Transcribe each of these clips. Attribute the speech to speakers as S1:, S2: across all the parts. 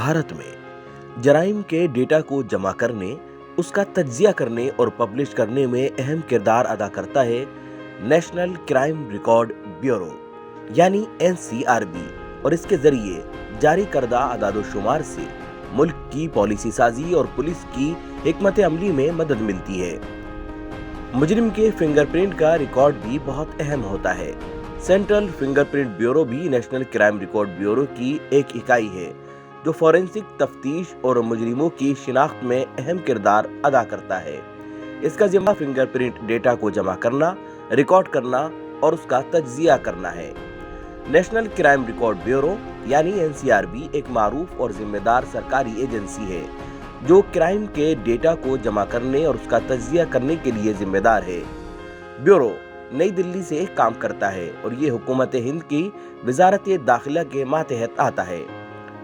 S1: भारत में जराइम के डेटा को जमा करने, उसका तज्जिया करने और पब्लिश करने में अहम किरदार अदा करता है नेशनल क्राइम रिकॉर्ड ब्यूरो यानी एनसीआरबी। और इसके जरिए जारी करदा अदाद-ओ-शुमार से मुल्क की पॉलिसी साजी और पुलिस की हिकमत अमली में मदद मिलती है। मुजरिम के फिंगरप्रिंट का रिकॉर्ड भी बहुत अहम होता है। सेंट्रल फिंगरप्रिंट ब्यूरो भी नेशनल क्राइम रिकॉर्ड ब्यूरो की एक इकाई है जो फॉरेंसिक तफ्तीश और मुजरिमों की शिनाख्त में अहम किरदार अदा करता है। इसका जिम्मा फिंगरप्रिंट डेटा को जमा करना, रिकॉर्ड करना और उसका तज्जिया करना है। नेशनल क्राइम रिकॉर्ड ब्यूरो यानी एनसीआरबी एक मारूफ और जिम्मेदार सरकारी एजेंसी है जो क्राइम के डेटा को जमा करने और उसका तज्जिया करने के लिए जिम्मेदार है। ब्यूरो नई दिल्ली से काम करता है और ये हुकूमत हिंद की वजारत दाखिला के मातहत आता है।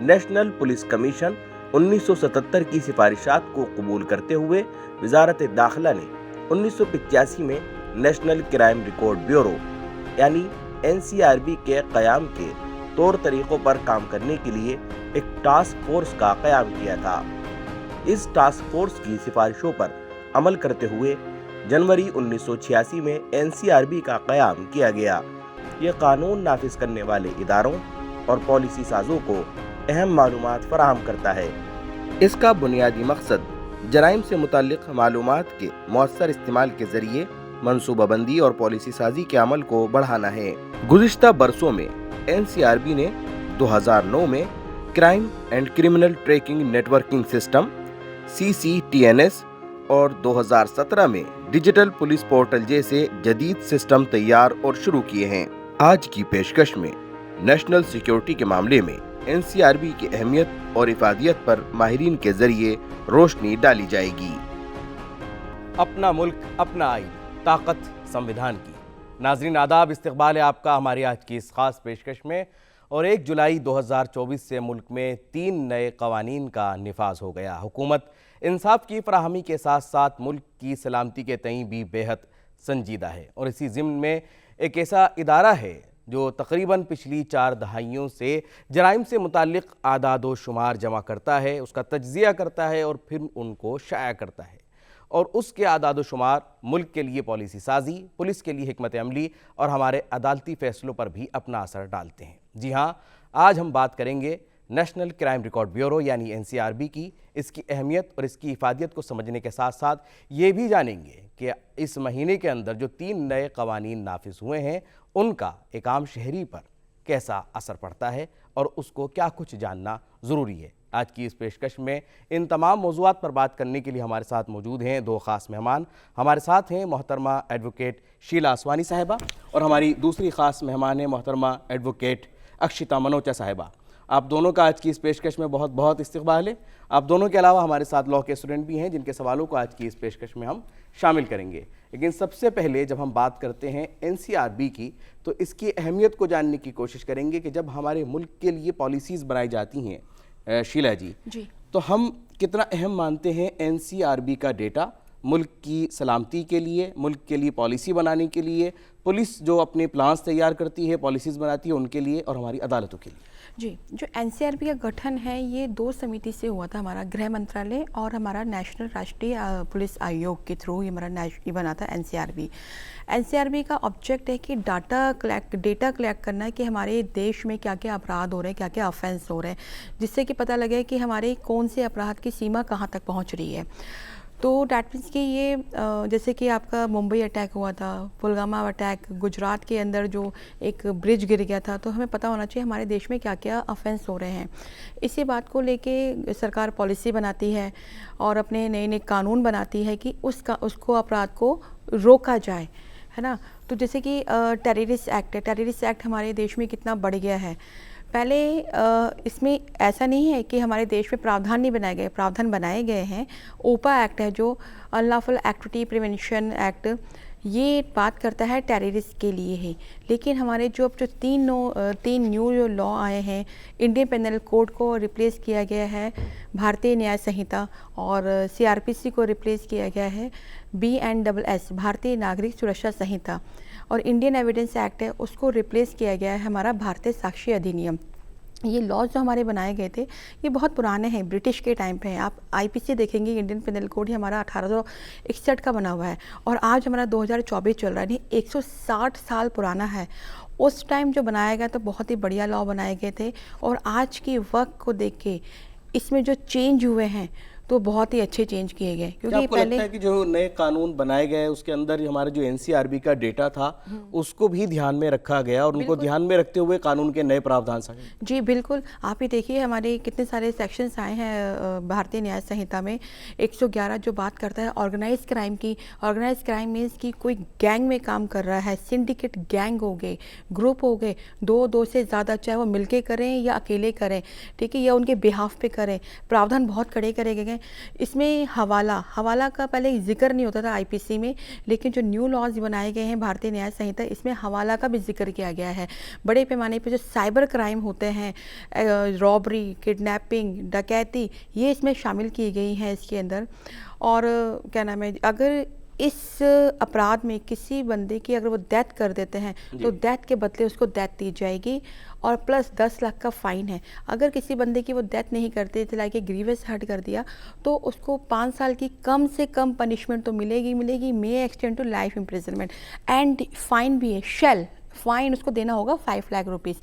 S1: नेशनल पुलिस कमीशन 1977 की सिफारिशात को कबूल करते हुए वजारत दाखिला ने 1985 में नेशनल क्राइम रिकॉर्ड ब्यूरो यानी एनसीआरबी के क़याम के तौर तरीकों पर काम करने के लिए एक टास्क फोर्स का क़याम किया था। इस टास्क फोर्स की सिफारिशों पर अमल करते हुए जनवरी 1986 में एनसीआरबी का क़याम किया गया। ये कानून नाफिज करने वाले इदारों और पॉलिसी साजों को अहम मालूमात फराहम करता है। इसका बुनियादी मकसद जराइम से मुताल्लिक मालूमात के मौसर इस्तेमाल के जरिए मनसूबाबंदी और पॉलिसी साजी के अमल को बढ़ाना है। गुज़िश्ता बरसों में एनसीआरबी ने 2009 में crime and criminal tracking networking system CCTNS और 2017 में डिजिटल पुलिस पोर्टल जैसे जदीद सिस्टम तैयार और शुरू किए हैं। आज की पेशकश में नेशनल सिक्योरिटी के मामले में एनसीआरबी की अहमियत और इफादियत पर माहिरीन के जरिए रोशनी डाली जाएगी।
S2: अपना मुल्क अपना आइन, ताकत संविधान की। नाजरीन आदाब, इस्तकबाल है आपका हमारी आज की इस खास पेशकश में। और 1 जुलाई 2024 से मुल्क में 3 नए कवानीन का निफाज हो गया। हुकूमत इंसाफ की फराहमी के साथ साथ मुल्क की सलामती के तईं भी बेहद संजीदा है और इसी ज़िम्न में एक ऐसा इदारा है जो तकरीबन पिछली 4 दहाइयों से जराइम से मुताल्लिक आदाद शुमार जमा करता है, उसका तज्जिया करता है और फिर उनको शाया करता है और उसके आदाद शुमार मुल्क के लिए पॉलिसी साजी, पुलिस के लिए हिकमत अमली और हमारे अदालती फ़ैसलों पर भी अपना असर डालते हैं। जी हाँ, आज हम बात करेंगे नेशनल क्राइम रिकॉर्ड ब्यूरो यानी एनसीआरबी की, इसकी अहमियत और इसकी इफादियत को समझने के साथ साथ ये भी जानेंगे कि इस महीने के अंदर जो 3 नए कवानीन नाफिज हुए हैं उनका एक आम शहरी पर कैसा असर पड़ता है और उसको क्या कुछ जानना ज़रूरी है। आज की इस पेशकश में इन तमाम मौज़ूआत पर बात करने के लिए हमारे साथ मौजूद हैं 2 ख़ास मेहमान। हमारे साथ हैं मोहतरमा एडवोकेट शीला आसवानी साहिबा और हमारी दूसरी ख़ास मेहमान है मोहतरमा एडवोकेट अक्षिता मनोचा साहिबा। आप दोनों का आज की इस पेशकश में बहुत बहुत इस्तकबाल है। आप दोनों के अलावा हमारे साथ लॉ के स्टूडेंट भी हैं जिनके सवालों को आज की इस पेशकश में हम शामिल करेंगे। लेकिन सबसे पहले जब हम बात करते हैं एनसीआरबी की तो इसकी अहमियत को जानने की कोशिश करेंगे कि जब हमारे मुल्क के लिए पॉलिसीज़ बनाई जाती हैं शीला जी, तो हम कितना अहम मानते हैं एनसीआरबी का डेटा मुल्क की सलामती के लिए, मुल्क के लिए पॉलिसी बनाने के लिए, पुलिस जो अपने प्लान्स तैयार करती है, पॉलिसीज़ बनाती है उनके लिए और हमारी अदालतों के लिए।
S3: जी, जो एनसीआरबी का गठन है ये 2 समिति से हुआ था, हमारा गृह मंत्रालय और हमारा नेशनल राष्ट्रीय पुलिस आयोग के थ्रू ये बना था एनसीआरबी। एनसीआरबी का ऑब्जेक्ट है कि डेटा कलेक्ट करना है कि हमारे देश में क्या क्या अपराध हो रहे हैं, क्या क्या ऑफेंस हो रहे हैं, जिससे कि पता लगे कि हमारे कौन से अपराध की सीमा कहाँ तक पहुँच रही है। तो डैट मीन्स कि ये जैसे कि आपका मुंबई अटैक हुआ था, पुलवामा अटैक, गुजरात के अंदर जो एक ब्रिज गिर गया था, तो हमें पता होना चाहिए हमारे देश में क्या क्या ऑफेंस हो रहे हैं। इसी बात को लेके सरकार पॉलिसी बनाती है और अपने नए नए कानून बनाती है कि उसको अपराध को रोका जाए, है ना। तो जैसे कि टेररिस्ट एक्ट है, टेररिस्ट एक्ट हमारे देश में कितना बढ़ गया है। पहले इसमें ऐसा नहीं है कि हमारे देश में प्रावधान नहीं बनाए गए, प्रावधान बनाए गए हैं। ओपा एक्ट है जो अनलॉफुल एक्टिविटी प्रिवेंशन एक्ट, ये बात करता है टेररिस्ट के लिए ही। लेकिन हमारे जो 3 न्यू जो लॉ आए हैं, इंडियन पेनल कोड को रिप्लेस किया गया है भारतीय न्याय संहिता और CRPC को रिप्लेस किया गया है BNSS भारतीय नागरिक सुरक्षा संहिता और इंडियन एविडेंस एक्ट है उसको रिप्लेस किया गया है हमारा भारतीय साक्ष्य अधिनियम। ये लॉज जो हमारे बनाए गए थे ये बहुत पुराने हैं, ब्रिटिश के टाइम पे हैं। आप आईपीसी देखेंगे, इंडियन पिनल कोड ही हमारा 1861 का बना हुआ है और आज हमारा 2024 चल रहा है, नहीं 160 साल पुराना है। उस टाइम जो बनाया गया तो बहुत ही बढ़िया लॉ बनाए गए थे और आज के वक्त को देख के इसमें जो चेंज हुए हैं तो बहुत ही अच्छे चेंज किए गए,
S2: क्या
S3: क्योंकि
S2: आपको
S3: पहले
S2: लगता है कि जो नए कानून बनाए गए उसके अंदर ही हमारा जो एनसीआरबी का डेटा था उसको भी ध्यान में रखा गया और उनको ध्यान में रखते हुए कानून के नए प्रावधान साझा?
S3: जी बिल्कुल, आप ही देखिए हमारे कितने सारे सेक्शंस आए हैं भारतीय न्याय संहिता में। 111 जो बात करता है ऑर्गेनाइज क्राइम की। ऑर्गेनाइज क्राइम मीन्स कि कोई गैंग में काम कर रहा है, सिंडिकेट गैंग हो गए, ग्रुप हो गए, दो से ज़्यादा, चाहे वो मिलके करें या अकेले करें, ठीक है, या उनके बिहाफ पे करें। प्रावधान बहुत कड़े करे गए। इसमें हवाला का पहले जिक्र नहीं होता था आईपीसी में, लेकिन जो न्यू लॉज बनाए गए हैं भारतीय न्याय संहिता, इसमें हवाला का भी जिक्र किया गया है। बड़े पैमाने पे जो साइबर क्राइम होते हैं, रॉबरी, किडनैपिंग, डकैती, ये इसमें शामिल की गई हैं इसके अंदर। और क्या नाम है, अगर इस अपराध में किसी बंदे की अगर वो डेथ कर देते हैं तो डेथ के बदले उसको डेथ दी जाएगी और प्लस 10 लाख का फाइन है। अगर किसी बंदे की वो डेथ नहीं करते थे, लाइक ग्रीवियस हर्ट कर दिया, तो उसको 5 साल की कम से कम पनिशमेंट तो मिलेगी, may extend to life imprisonment and fine भी है, शेल फाइन उसको देना होगा 5 लाख रुपीज़।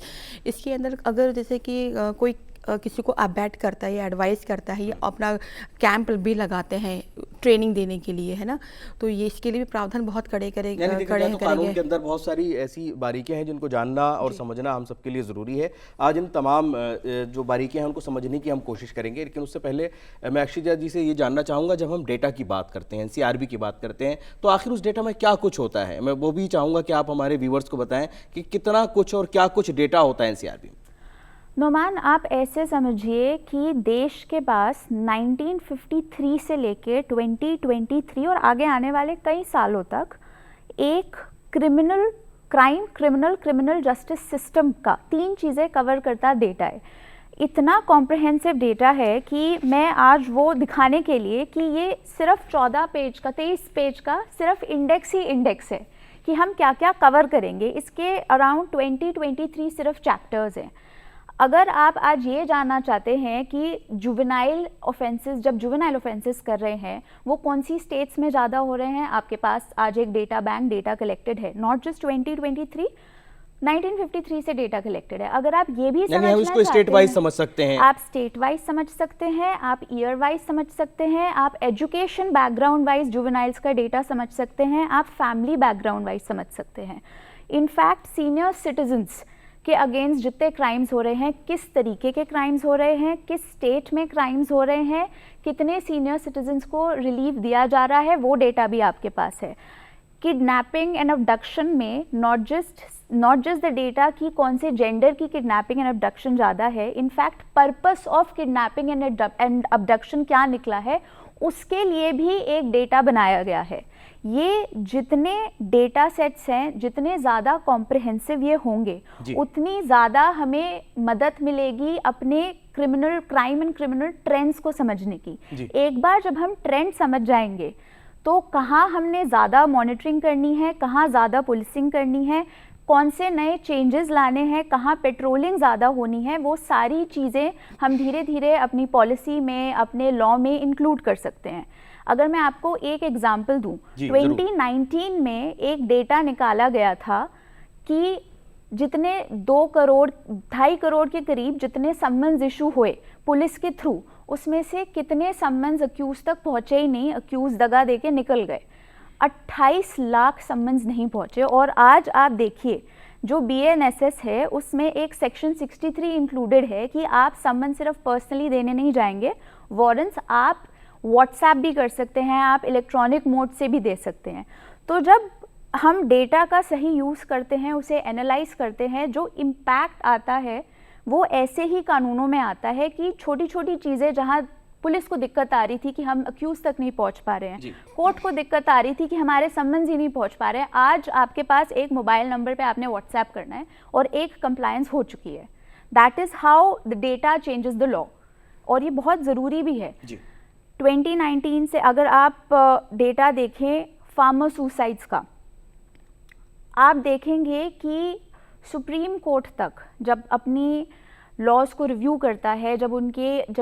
S3: इसके अंदर अगर जैसे कि कोई किसी को अबैट करता है या एडवाइस करता है या अपना कैंप भी लगाते हैं ट्रेनिंग देने के लिए, है ना, तो ये इसके लिए भी प्रावधान बहुत कड़े
S2: कानून के अंदर बहुत सारी ऐसी बारीकियां हैं जिनको जानना और समझना हम सबके लिए ज़रूरी है। आज इन तमाम जो बारीकियां हैं उनको समझने की हम कोशिश करेंगे, लेकिन उससे पहले मैं अक्षिजा जी से ये जानना चाहूँगा, जब हम डेटा की बात करते हैं, एनसीआरबी की बात करते हैं, तो आखिर उस डेटा में क्या कुछ होता है? मैं वो भी चाहूँगा कि आप हमारे व्यूवर्स को बताएं कि कितना कुछ और क्या कुछ डेटा होता है एनसीआरबी में।
S4: नोमान, आप ऐसे समझिए कि देश के पास 1953 से लेके 2023 और आगे आने वाले कई सालों तक एक क्रिमिनल जस्टिस सिस्टम का 3 चीज़ें कवर करता डेटा है। इतना कॉम्प्रहेंसिव डेटा है कि मैं आज वो दिखाने के लिए कि ये सिर्फ 14 पेज का, 23 पेज का सिर्फ इंडेक्स ही इंडेक्स है कि हम क्या क्या कवर करेंगे। इसके अराउंड 20-23 सिर्फ चैप्टर्स हैं। अगर आप आज ये जानना चाहते हैं कि जुवेनाइल ऑफेंसेस कर रहे हैं वो कौन सी स्टेट्स में ज़्यादा हो रहे हैं, आपके पास आज एक डेटा बैंक, डेटा कलेक्टेड है, नॉट जस्ट 2023, 1953 से डेटा कलेक्टेड है। अगर आप ये भी समझना
S2: हम इसको स्टेट वाइज समझ सकते हैं,
S4: आप स्टेट वाइज समझ सकते हैं, आप ईयर वाइज समझ सकते हैं, आप एजुकेशन बैकग्राउंड वाइज जुवेनाइल्स का डेटा समझ सकते हैं, आप फैमिली बैकग्राउंड वाइज समझ सकते हैं। इनफैक्ट सीनियर सिटीजन्स के अगेंस्ट जितने क्राइम्स हो रहे हैं, किस तरीके के क्राइम्स हो रहे हैं, किस स्टेट में क्राइम्स हो रहे हैं, कितने सीनियर सिटीजन्स को रिलीफ दिया जा रहा है, वो डेटा भी आपके पास है। किडनैपिंग एंड अबडक्शन में नॉट जस्ट द डेटा कि कौन से जेंडर की किडनैपिंग एंड अबडक्शन ज़्यादा है, in fact purpose of kidnapping and abduction क्या निकला है, उसके लिए भी एक डेटा बनाया गया है। ये जितने डेटा सेट्स हैं, जितने ज़्यादा कॉम्प्रहेंसिव ये होंगे, उतनी ज़्यादा हमें मदद मिलेगी अपने क्राइम एंड क्रिमिनल ट्रेंड्स को समझने की। एक बार जब हम ट्रेंड समझ जाएंगे तो कहाँ हमने ज़्यादा मॉनिटरिंग करनी है, कहाँ ज़्यादा पुलिसिंग करनी है, कौन से नए चेंजेस लाने हैं, कहाँ पेट्रोलिंग ज़्यादा होनी है, वो सारी चीज़ें हम धीरे धीरे अपनी पॉलिसी में, अपने लॉ में इंक्लूड कर सकते हैं। अगर मैं आपको एक एग्जांपल दूं, 2019 में एक डेटा निकाला गया था कि जितने 2.5 करोड़ के करीब जितने सम्मन्स इशू हुए पुलिस के थ्रू, उसमें से कितने सम्मन्स अक्यूज तक पहुंचे ही नहीं, अक्यूज दगा दे के निकल गए। 28 लाख सम्मन्स नहीं पहुंचे। और आज आप देखिए जो BNSS है उसमें एक सेक्शन 63 इंक्लूडेड है कि आप सम्मन सिर्फ पर्सनली देने नहीं जाएंगे, वारंट्स आप व्हाट्सएप भी कर सकते हैं, आप इलेक्ट्रॉनिक मोड से भी दे सकते हैं। तो जब हम डेटा का सही यूज़ करते हैं, उसे एनालाइज करते हैं, जो इम्पैक्ट आता है वो ऐसे ही कानूनों में आता है कि छोटी छोटी चीज़ें जहाँ पुलिस को दिक्कत आ रही थी कि हम अक्यूज तक नहीं पहुंच पा रहे हैं, कोर्ट को दिक्कत आ रही थी कि हमारे सम्मन्स ही नहीं पहुंच पा रहे हैं, आज आपके पास एक मोबाइल नंबर पे आपने व्हाट्सएप करना है और एक कंप्लायंस हो चुकी है। That is how the data changes the law, और ये बहुत ज़रूरी भी है। 2019 से अगर आप डेटा देखें फार्मर सुसाइड्स का, आप देखेंगे कि सुप्रीम कोर्ट तक जब अपनी लॉज को रिव्यू करता है, जब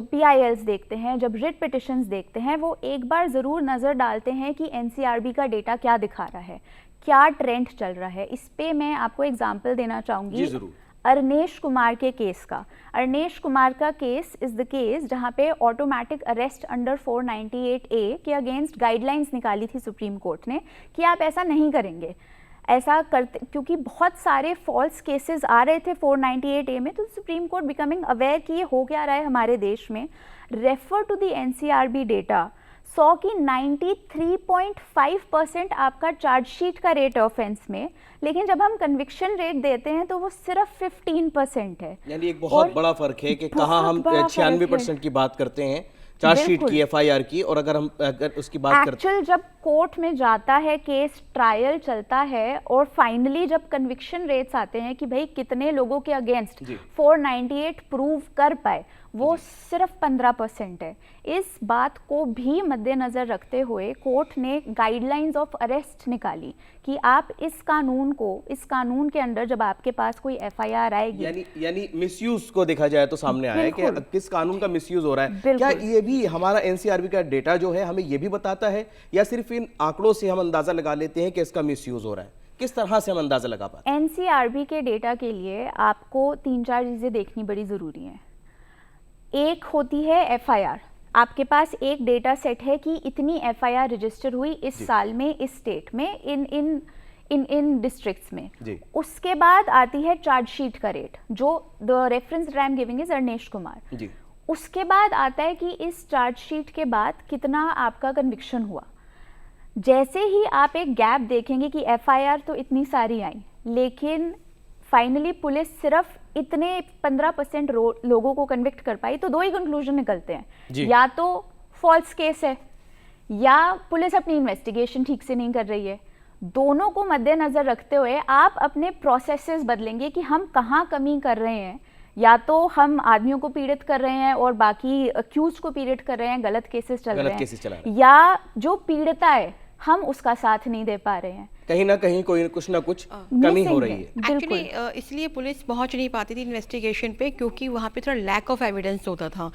S4: PILs देखते हैं, जब रिट पिटिशंस देखते हैं, वो एक बार ज़रूर नज़र डालते हैं कि NCRB का डेटा क्या दिखा रहा है, क्या ट्रेंड चल रहा है। इस पे मैं आपको एग्जांपल देना चाहूँगी अरनेश कुमार के केस का। अरनेश कुमार का केस इज़ द केस जहाँ पे ऑटोमेटिक अरेस्ट अंडर 498A के अगेंस्ट गाइडलाइंस निकाली थी सुप्रीम कोर्ट ने कि आप ऐसा नहीं करेंगे, ऐसा करते, क्योंकि बहुत सारे फॉल्स केसेस आ रहे थे 498A में, तो सुप्रीम कोर्ट बिकमिंग अवेयर कि ये हो क्या रहा है हमारे देश में, refer to the NCRB data, so कि 93.5% आपका चार्जशीट का रेट ऑफेंस में, लेकिन जब हम कन्विक्शन रेट देते हैं तो वो सिर्फ 15% है।
S2: यानी एक बहुत बड़ा फर्क है कि कहाँ हम 96% की बात करते हैं चार्जशीट की, FIR की, और अगर उसकी बात करते
S4: एक्चुअल जब कोर्ट में जाता है केस, ट्रायल चलता है और फाइनली जब कन्विक्शन रेट्स आते हैं कि भाई कितने लोगों के अगेंस्ट 498 प्रूव कर पाए, वो सिर्फ 15% है। इस बात को भी मद्देनज़र रखते हुए कोर्ट ने गाइडलाइंस ऑफ अरेस्ट निकाली कि आप इस कानून के अंदर जब आपके पास कोई FIR आएगी,
S2: यानी मिसयूज को देखा जाए तो सामने आया है कि किस कानून का मिसयूज हो रहा है। क्या ये भी हमारा NCRB का डेटा जो है हमें ये भी बताता है, या सिर्फ इन आंकड़ों से हम अंदाजा लगा लेते हैं कि इसका मिसयूज हो रहा है? किस तरह से हम अंदाजा लगा पाते हैं?
S4: NCRB के डेटा के लिए आपको 3-4 चीज़ें देखनी बड़ी ज़रूरी हैं। एक होती है FIR, आपके पास एक डेटा सेट है कि इतनी FIR रजिस्टर हुई इस साल में, इस स्टेट में, इन डिस्ट्रिक्ट्स में। उसके बाद आती है चार्जशीट का रेट, जो the reference that I am giving is Arnesh Kumar. उसके बाद आता है कि इस चार्जशीट के बाद कितना आपका कन्विक्शन हुआ। जैसे ही आप एक गैप देखेंगे कि FIR तो इतनी सारी आई, लेकिन फाइनली पुलिस सिर्फ इतने 15% लोगों को कन्विक्ट कर पाई, तो दो ही कंक्लूजन निकलते हैं, या तो फॉल्स केस है या पुलिस अपनी इन्वेस्टिगेशन ठीक से नहीं कर रही है। दोनों को मद्देनजर रखते हुए आप अपने प्रोसेसेस बदलेंगे कि हम कहाँ कमी कर रहे हैं, या तो हम आदमियों को पीड़ित कर रहे हैं और बाकी अक्यूज को पीड़ित कर रहे हैं, गलत केसेस चल रहे हैं, या जो पीड़िता है हम उसका साथ नहीं दे पा रहे हैं,
S2: कहीं ना कहीं कोई कुछ ना कुछ कमी हो रही है।
S3: एक्चुअली इसलिए पुलिस पहुंच नहीं पाती थी इन्वेस्टिगेशन पे, क्योंकि वहाँ पे थोड़ा लैक ऑफ एविडेंस होता था।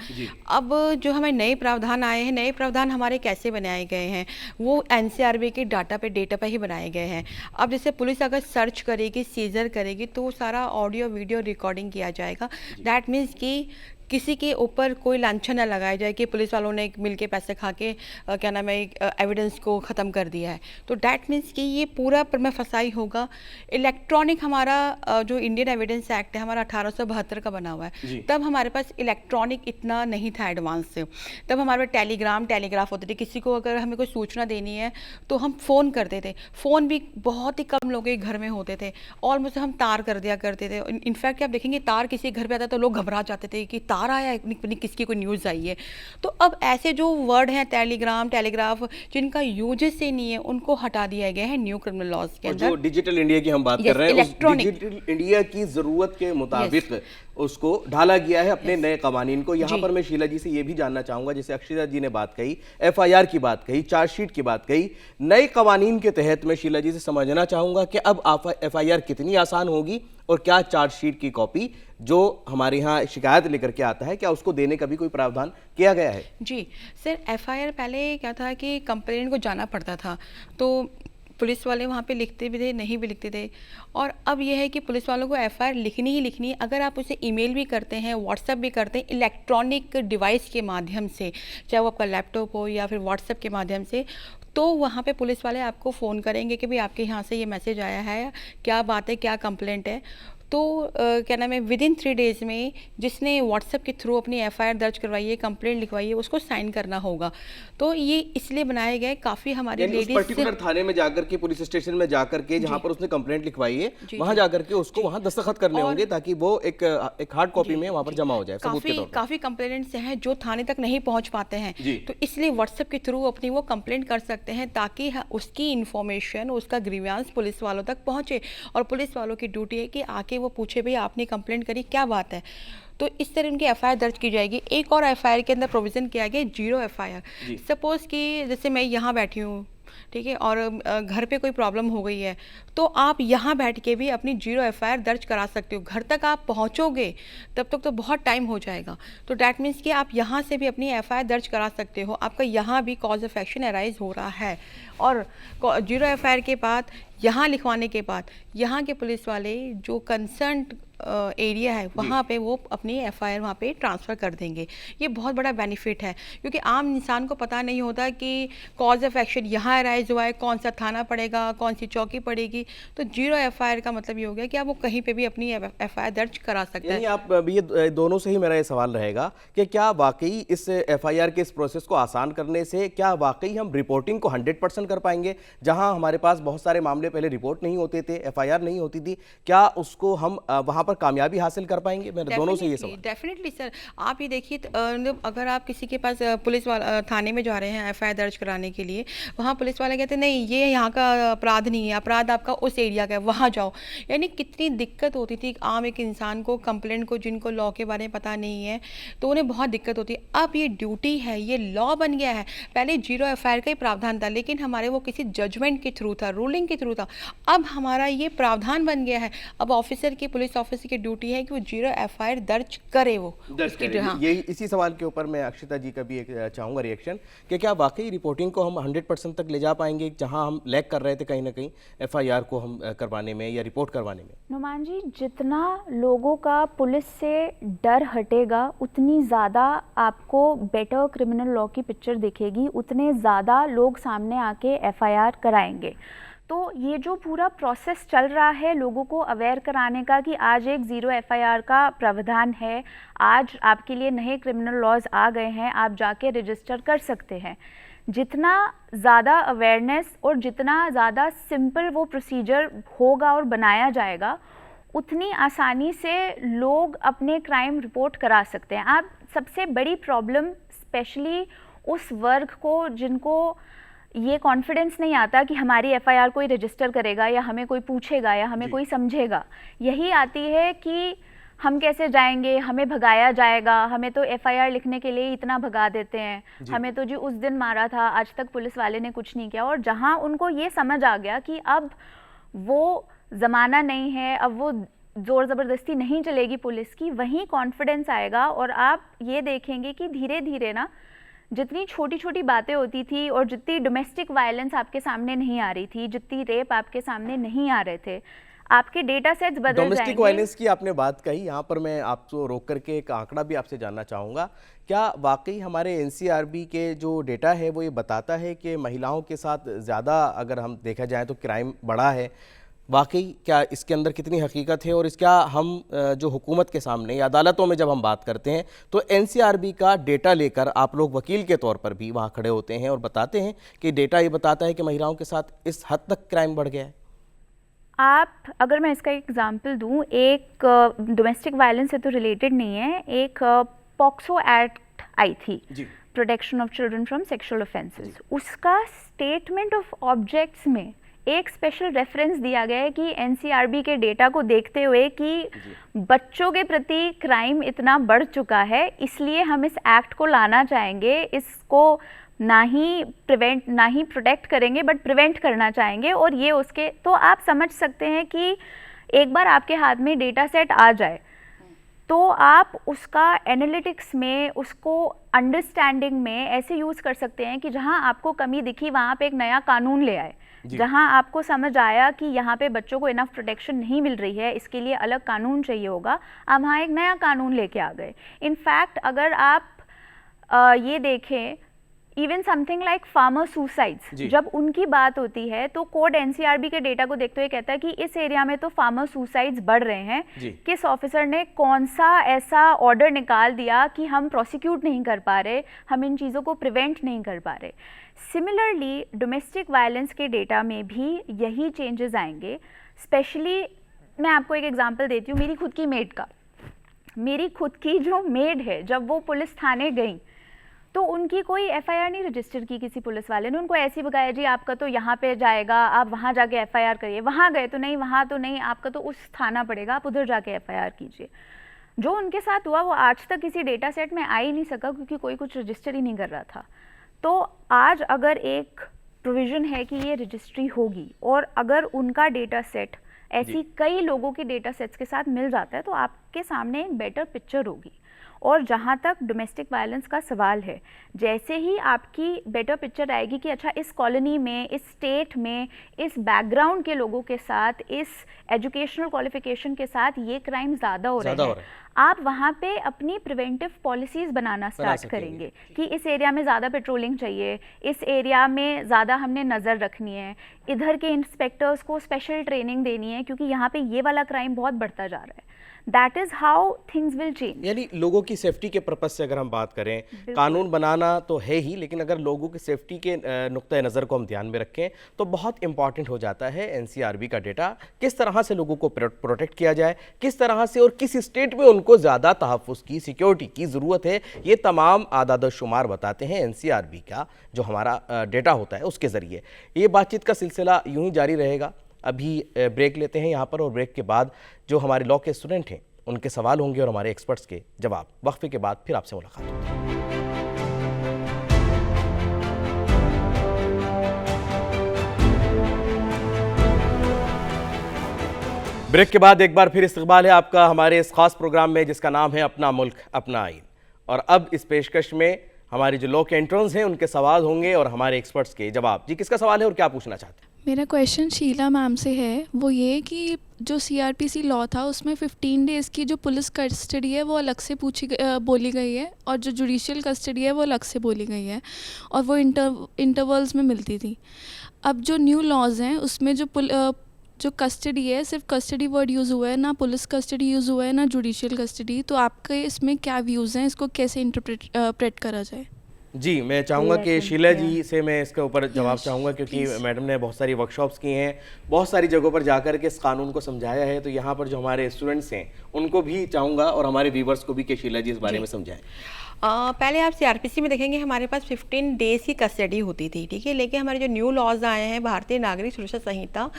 S3: अब जो हमें नए प्रावधान आए हैं, नए प्रावधान हमारे कैसे बनाए गए हैं, वो NCRB के डेटा पे ही बनाए गए हैं। अब जैसे पुलिस अगर सर्च करेगी, सीजर करेगी, तो सारा ऑडियो वीडियो रिकॉर्डिंग किया जाएगा। दैट मीन्स कि किसी के ऊपर कोई लांछन न लगाया जाए कि पुलिस वालों ने मिलके पैसे खा के क्या नाम है एविडेंस को ख़त्म कर दिया है। तो डैट मीन्स कि ये पूरा पर में फसाई होगा। इलेक्ट्रॉनिक हमारा जो इंडियन एविडेंस एक्ट है हमारा 1872 का बना हुआ है, तब हमारे पास इलेक्ट्रॉनिक इतना नहीं था एडवांस से। तब हमारे पास टेलीग्राफ होते थे। किसी को अगर हमें कोई सूचना देनी है तो हम फ़ोन करते थे। फ़ोन भी बहुत ही कम लोगों के घर में होते थे, ऑलमोस्ट हम तार कर दिया करते थे। इनफैक्ट आप देखेंगे तार किसी घर पे आता तो लोग घबरा जाते थे कि तार आया है, किसकी कोई न्यूज़ आई है। तो अब ऐसे जो वर्ड हैं टेलीग्राफ जिनका यूजेस से नहीं है, उनको हटा दिया गया है न्यू क्रिमिनल लॉज के अंदर।
S2: जो डिजिटल इंडिया की हम बात कर रहे हैं, उस डिजिटल इंडिया की जरूरत के मुताबिक उसको ढाला गया है अपने नए कवानीन को। यहाँ पर मैं शीला जी से ये भी जानना चाहूंगा, जैसे अक्षरा जी ने बात कही, FIR की बात कही, चार्जशीट की बात कही, नए कवानीन के तहत मैं शीला जी से समझना चाहूंगा कि अब FIR कितनी आसान होगी, और क्या चार्जशीट की कॉपी जो हमारे यहाँ शिकायत लेकर के आता है, क्या उसको देने का भी कोई प्रावधान किया गया है?
S3: जी सर, FIR पहले क्या था कि कंप्लेंट को जाना पड़ता था, तो पुलिस वाले वहाँ पे लिखते भी थे, नहीं भी लिखते थे। और अब यह है कि पुलिस वालों को FIR लिखनी ही लिखनी है। अगर आप उसे ईमेल भी करते हैं, व्हाट्सएप भी करते हैं, इलेक्ट्रॉनिक डिवाइस के माध्यम से, चाहे वो आपका लैपटॉप हो या फिर व्हाट्सएप के माध्यम से, तो वहाँ पे पुलिस वाले आपको फ़ोन करेंगे कि भाई आपके यहाँ से ये मैसेज आया है, क्या बात है, क्या कंप्लेंट है। तो क्या नाम है, विदिन 3 डेज़ में जिसने व्हाट्सएप के थ्रू अपनी FIR दर्ज करवाई है, कंप्लेंट लिखवाई है, उसको साइन करना होगा। तो ये इसलिए बनाए गए, काफ़ी हमारी लेडीज
S2: पर्टिकुलर थाने में जाकर के, पुलिस स्टेशन में जाकर के, जहाँ पर उसने कंप्लेंट लिखवाई है, वहाँ जाकर के उसको वहाँ दस्तखत करने होंगे, ताकि वो एक हार्ड कॉपी में वहाँ पर जमा हो जाए।
S3: काफ़ी कंप्लेंट्स हैं जो थाने तक नहीं पहुँच पाते हैं, तो इसलिए व्हाट्सएप के थ्रू अपनी वो कंप्लेंट कर सकते हैं, ताकि उसकी इन्फॉर्मेशन, उसका ग्रीवियांस पुलिस वालों तक पहुँचे। और पुलिस वालों की ड्यूटी है कि आके वो पूछे भाई आपने कंप्लेंट करी, क्या बात है। तो इस तरह उनकी FIR दर्ज की जाएगी। एक और FIR के अंदर प्रोविज़न किया गया 0 FIR। सपोज़ कि जैसे मैं यहाँ बैठी हूँ, ठीक है, और घर पे कोई प्रॉब्लम हो गई है, तो आप यहाँ बैठ के भी अपनी 0 एफआईआर दर्ज करा सकते हो। घर तक आप पहुँचोगे तब तक तो बहुत टाइम हो जाएगा, तो डैट मीन्स कि आप यहाँ से भी अपनी एफआईआर दर्ज करा सकते हो। आपका यहाँ भी कॉज ऑफ एक्शन अराइज हो रहा है, और 0 एफआईआर के बाद यहाँ लिखवाने के बाद यहाँ के पुलिस वाले जो कंसर्न एरिया है वहाँ पे वो अपनी एफआईआर वहाँ पे ट्रांसफ़र कर देंगे। ये बहुत बड़ा बेनिफिट है, क्योंकि आम इंसान को पता नहीं होता कि कॉज ऑफ एक्शन यहाँ अराइज हुआ है, कौन सा थाना पड़ेगा, कौन सी चौकी पड़ेगी। तो 0 एफआईआर का मतलब ये हो गया कि आप वो कहीं पे भी अपनी एफआईआर दर्ज करा सकते हैं।
S2: यानी आप अभी ये दोनों से ही मेरा ये सवाल रहेगा कि क्या वाकई इस एफआईआर के इस प्रोसेस को आसान करने से क्या वाकई हम रिपोर्टिंग को 100% कर पाएंगे? जहां हमारे पास बहुत सारे मामले पहले रिपोर्ट नहीं होते थे, एफआईआर नहीं होती थी, क्या उसको हम वहां पर कामयाबी हासिल कर पाएंगे? मेरे दोनों से ये सवाल।
S3: डेफिनेटली सर, आप ये देखिए, अगर आप किसी के पास पुलिस वाला थाने में जा रहे हैं एफआईआर दर्ज कराने के लिए, वहाँ पुलिस वाले कहते हैं नहीं ये यहाँ का अपराध नहीं है, अपराध आपका उस एरिया का है, वहाँ जाओ। यानी कितनी दिक्कत होती थी आम एक इंसान को, कंप्लेंट को, जिनको लॉ के बारे में पता नहीं है, तो उन्हें बहुत दिक्कत होती है। अब ये ड्यूटी है, ये लॉ बन गया है। पहले 0 एफआईआर का ही प्रावधान था, लेकिन हमारे वो किसी जजमेंट के थ्रू था, रूलिंग के थ्रू था। अब हमारा ये प्रावधान बन गया है। अब ऑफिसर की, पुलिस ऑफिसर की ड्यूटी है कि वो 0 एफआईआर दर्ज करे। वो हाँ।
S2: ये इसी सवाल के ऊपर मैं अक्षिता जी का भी एक चाहूंगा रिएक्शन कि क्या वाकई रिपोर्टिंग को हम 100% तक ले जा पाएंगे, जहां हम लैग कर रहे थे कहीं ना कहीं एफआईआर को हम करवाने में या रिपोर्ट करवाने में?
S4: नुमान जी, जितना लोगों का पुलिस से डर हटेगा उतनी ज़्यादा आपको बेटर क्रिमिनल लॉ की पिक्चर दिखेगी, उतने ज़्यादा लोग सामने आके एफआईआर कराएंगे। तो ये जो पूरा प्रोसेस चल रहा है लोगों को अवेयर कराने का कि आज एक 0 एफआईआर का प्रावधान है, आज आपके लिए नए क्रिमिनल लॉज आ गए हैं, आप जाके रजिस्टर कर सकते हैं, जितना ज़्यादा अवेयरनेस और जितना ज़्यादा सिंपल वो प्रोसीजर होगा और बनाया जाएगा, उतनी आसानी से लोग अपने क्राइम रिपोर्ट करा सकते हैं। आप सबसे बड़ी प्रॉब्लम स्पेशली उस वर्ग को जिनको ये कॉन्फिडेंस नहीं आता कि हमारी एफआईआर कोई रजिस्टर करेगा या हमें कोई पूछेगा या हमें कोई समझेगा, यही आती है कि हम कैसे जाएंगे, हमें भगाया जाएगा, हमें तो एफआईआर लिखने के लिए इतना भगा देते हैं, हमें तो जी उस दिन मारा था, आज तक पुलिस वाले ने कुछ नहीं किया। और जहां उनको ये समझ आ गया कि अब वो ज़माना नहीं है, अब वो ज़ोर ज़बरदस्ती नहीं चलेगी पुलिस की, वहीं कॉन्फिडेंस आएगा। और आप ये देखेंगे कि धीरे धीरे ना जितनी छोटी छोटी बातें होती थी और जितनी डोमेस्टिक वायलेंस आपके सामने नहीं आ रही थी, जितनी रेप आपके सामने नहीं आ रहे थे, आपके डेटा सेट्स बदल जाएंगे।
S2: डोमेस्टिक वायलेंस की आपने बात कही, यहाँ पर मैं आपको रोक करके एक आंकड़ा भी आपसे जानना चाहूँगा। क्या वाकई हमारे एनसीआरबी के जो डेटा है वो ये बताता है कि महिलाओं के साथ ज़्यादा अगर हम देखा जाए तो क्राइम बढ़ा है? वाकई क्या इसके अंदर कितनी हकीकत है? और इसका हम जो हुकूमत के सामने या अदालतों में जब हम बात करते हैं तो एनसीआरबी का डेटा लेकर आप लोग वकील के तौर पर भी वहाँ खड़े होते हैं और बताते हैं कि डेटा ये बताता है कि महिलाओं के साथ इस हद तक क्राइम बढ़ गया है।
S4: आप अगर मैं इसका एग्जांपल दूं, एक डोमेस्टिक वायलेंस से तो रिलेटेड नहीं है, एक पॉक्सो एक्ट आई थी, protection of children from sexual offences, उसका स्टेटमेंट ऑफ ऑब्जेक्ट्स में एक स्पेशल रेफरेंस दिया गया है कि एनसीआरबी के डेटा को देखते हुए कि बच्चों के प्रति क्राइम इतना बढ़ चुका है, इसलिए हम इस एक्ट को लाना चाहेंगे, इसको ना ही प्रोटेक्ट करेंगे बट प्रिवेंट करना चाहेंगे। और ये उसके, तो आप समझ सकते हैं कि एक बार आपके हाथ में डेटा सेट आ जाए तो आप उसका एनालिटिक्स में, उसको अंडरस्टैंडिंग में ऐसे यूज़ कर सकते हैं कि जहां आपको कमी दिखी वहां पे एक नया कानून ले आए, जहां आपको समझ आया कि यहाँ पे बच्चों को इनफ प्रोटेक्शन नहीं मिल रही है, इसके लिए अलग कानून चाहिए होगा, आप वहाँ एक नया कानून लेके आ गए। इनफैक्ट अगर आप ये देखें, even something like farmer suicides, जब उनकी बात होती है तो कोड एनसीआरबी के डेटा को देखते हुए कहता है कि इस एरिया में तो फार्मर सुसाइड्स बढ़ रहे हैं, किस ऑफिसर ने कौन सा ऐसा ऑर्डर निकाल दिया कि हम प्रोसिक्यूट नहीं कर पा रहे, हम इन चीज़ों को प्रिवेंट नहीं कर पा रहे। सिमिलरली डोमेस्टिक वायलेंस के डेटा में भी यही चेंजेस आएंगे। स्पेशली मैं आपको एक एग्जांपल देती हूँ मेरी खुद की मेड का। मेरी खुद की जो मेड है, जब वो पुलिस थाने गई तो उनकी कोई एफआईआर नहीं रजिस्टर की किसी पुलिस वाले ने, उनको ऐसे ही बताया जी आपका तो यहाँ पे जाएगा, आप वहाँ जाके एफआईआर करिए। वहाँ गए तो नहीं, वहाँ तो नहीं, आपका तो उस थाना पड़ेगा, आप उधर जाके एफआईआर कीजिए। जो उनके साथ हुआ वो आज तक किसी डेटा सेट में आ ही नहीं सका क्योंकि कोई कुछ रजिस्टर ही नहीं कर रहा था। तो आज अगर एक प्रोविज़न है कि ये रजिस्ट्री होगी, और अगर उनका डेटा सेट ऐसी कई लोगों के डेटा सेट्स के साथ मिल जाता है तो आपके सामने एक बेटर पिक्चर होगी। और जहाँ तक डोमेस्टिक वायलेंस का सवाल है, जैसे ही आपकी बेटर पिक्चर आएगी कि अच्छा इस कॉलोनी में, इस स्टेट में, इस बैकग्राउंड के लोगों के साथ, इस एजुकेशनल क्वालिफिकेशन के साथ ये क्राइम ज़्यादा हो रहे हैं, आप वहाँ पे अपनी प्रिवेंटिव पॉलिसीज़ बनाना स्टार्ट करेंगे कि इस एरिया में ज़्यादा पेट्रोलिंग चाहिए, इस एरिया में ज़्यादा हमने नज़र रखनी है, इधर के इंस्पेक्टर्स को स्पेशल ट्रेनिंग देनी है क्योंकि यहाँ पे ये वाला क्राइम बहुत बढ़ता जा रहा है। That is how things will change.
S2: यानी लोगों की सेफ्टी के पर्पज से अगर हम बात करें, कानून बनाना तो है ही, लेकिन अगर लोगों की सेफ्टी के नुक्ता नज़र को हम ध्यान में रखें तो बहुत इंपॉर्टेंट हो जाता है एनसीआरबी का डेटा, किस तरह से लोगों को प्रोटेक्ट किया जाए, किस तरह से और किस स्टेट में उनको ज़्यादा तहफ़्फ़ुज़ की, सिक्योरिटी की ज़रूरत है। ये तमाम आदाद शुमार बताते हैं एनसीआरबी का जो हमारा डेटा होता है उसके ज़रिए। ये बातचीत का सिलसिला यूँ ही जारी रहेगा। अभी ब्रेक लेते हैं यहाँ पर, और ब्रेक के बाद जो हमारे लॉ के स्टूडेंट हैं उनके सवाल होंगे और हमारे एक्सपर्ट्स के जवाब। वक्फे के बाद फिर आपसे मुलाकात होगी। ब्रेक के बाद एक बार फिर इस्तकबाल है आपका हमारे इस खास प्रोग्राम में जिसका नाम है अपना मुल्क अपना आइन। और अब इस पेशकश में हमारे जो लॉ के एंट्रेंस हैं उनके सवाल होंगे और हमारे एक्सपर्ट्स के जवाब। जी, किसका सवाल है और क्या पूछना चाहते हैं?
S5: मेरा क्वेश्चन शीला मैम से है। वो ये कि जो सीआरपीसी लॉ था उसमें 15 डेज़ की जो पुलिस कस्टडी है वो अलग से बोली गई है, और जो जुडिशियल कस्टडी है वो अलग से बोली गई है, और वो इंटरवल्स में मिलती थी। अब जो न्यू लॉज हैं उसमें जो कस्टडी है, सिर्फ कस्टडी वर्ड यूज़ हुआ है, ना पुलिस कस्टडी यूज़ हुआ है, ना जुडिशियल कस्टडी। तो आपके इसमें क्या व्यूज़ हैं, इसको कैसे इंटरप्रेट करा जाए?
S2: जी, मैं चाहूँगा कि शीला जी से मैं इसके ऊपर जवाब चाहूँगा, क्योंकि मैडम ने बहुत सारी वर्कशॉप्स की हैं, बहुत सारी जगहों पर जाकर के इस कानून को समझाया है, तो यहाँ पर जो हमारे स्टूडेंट्स हैं उनको भी चाहूँगा और हमारे व्यूवर्स को भी कि शीला जी इस बारे में समझाएं।
S3: पहले आप सीआरपीसी में देखेंगे हमारे पास 15 डेज़ की कस्टडी होती थी, ठीक है। लेकिन हमारे जो न्यू लॉज आए हैं, भारतीय नागरिक सुरक्षा संहिता,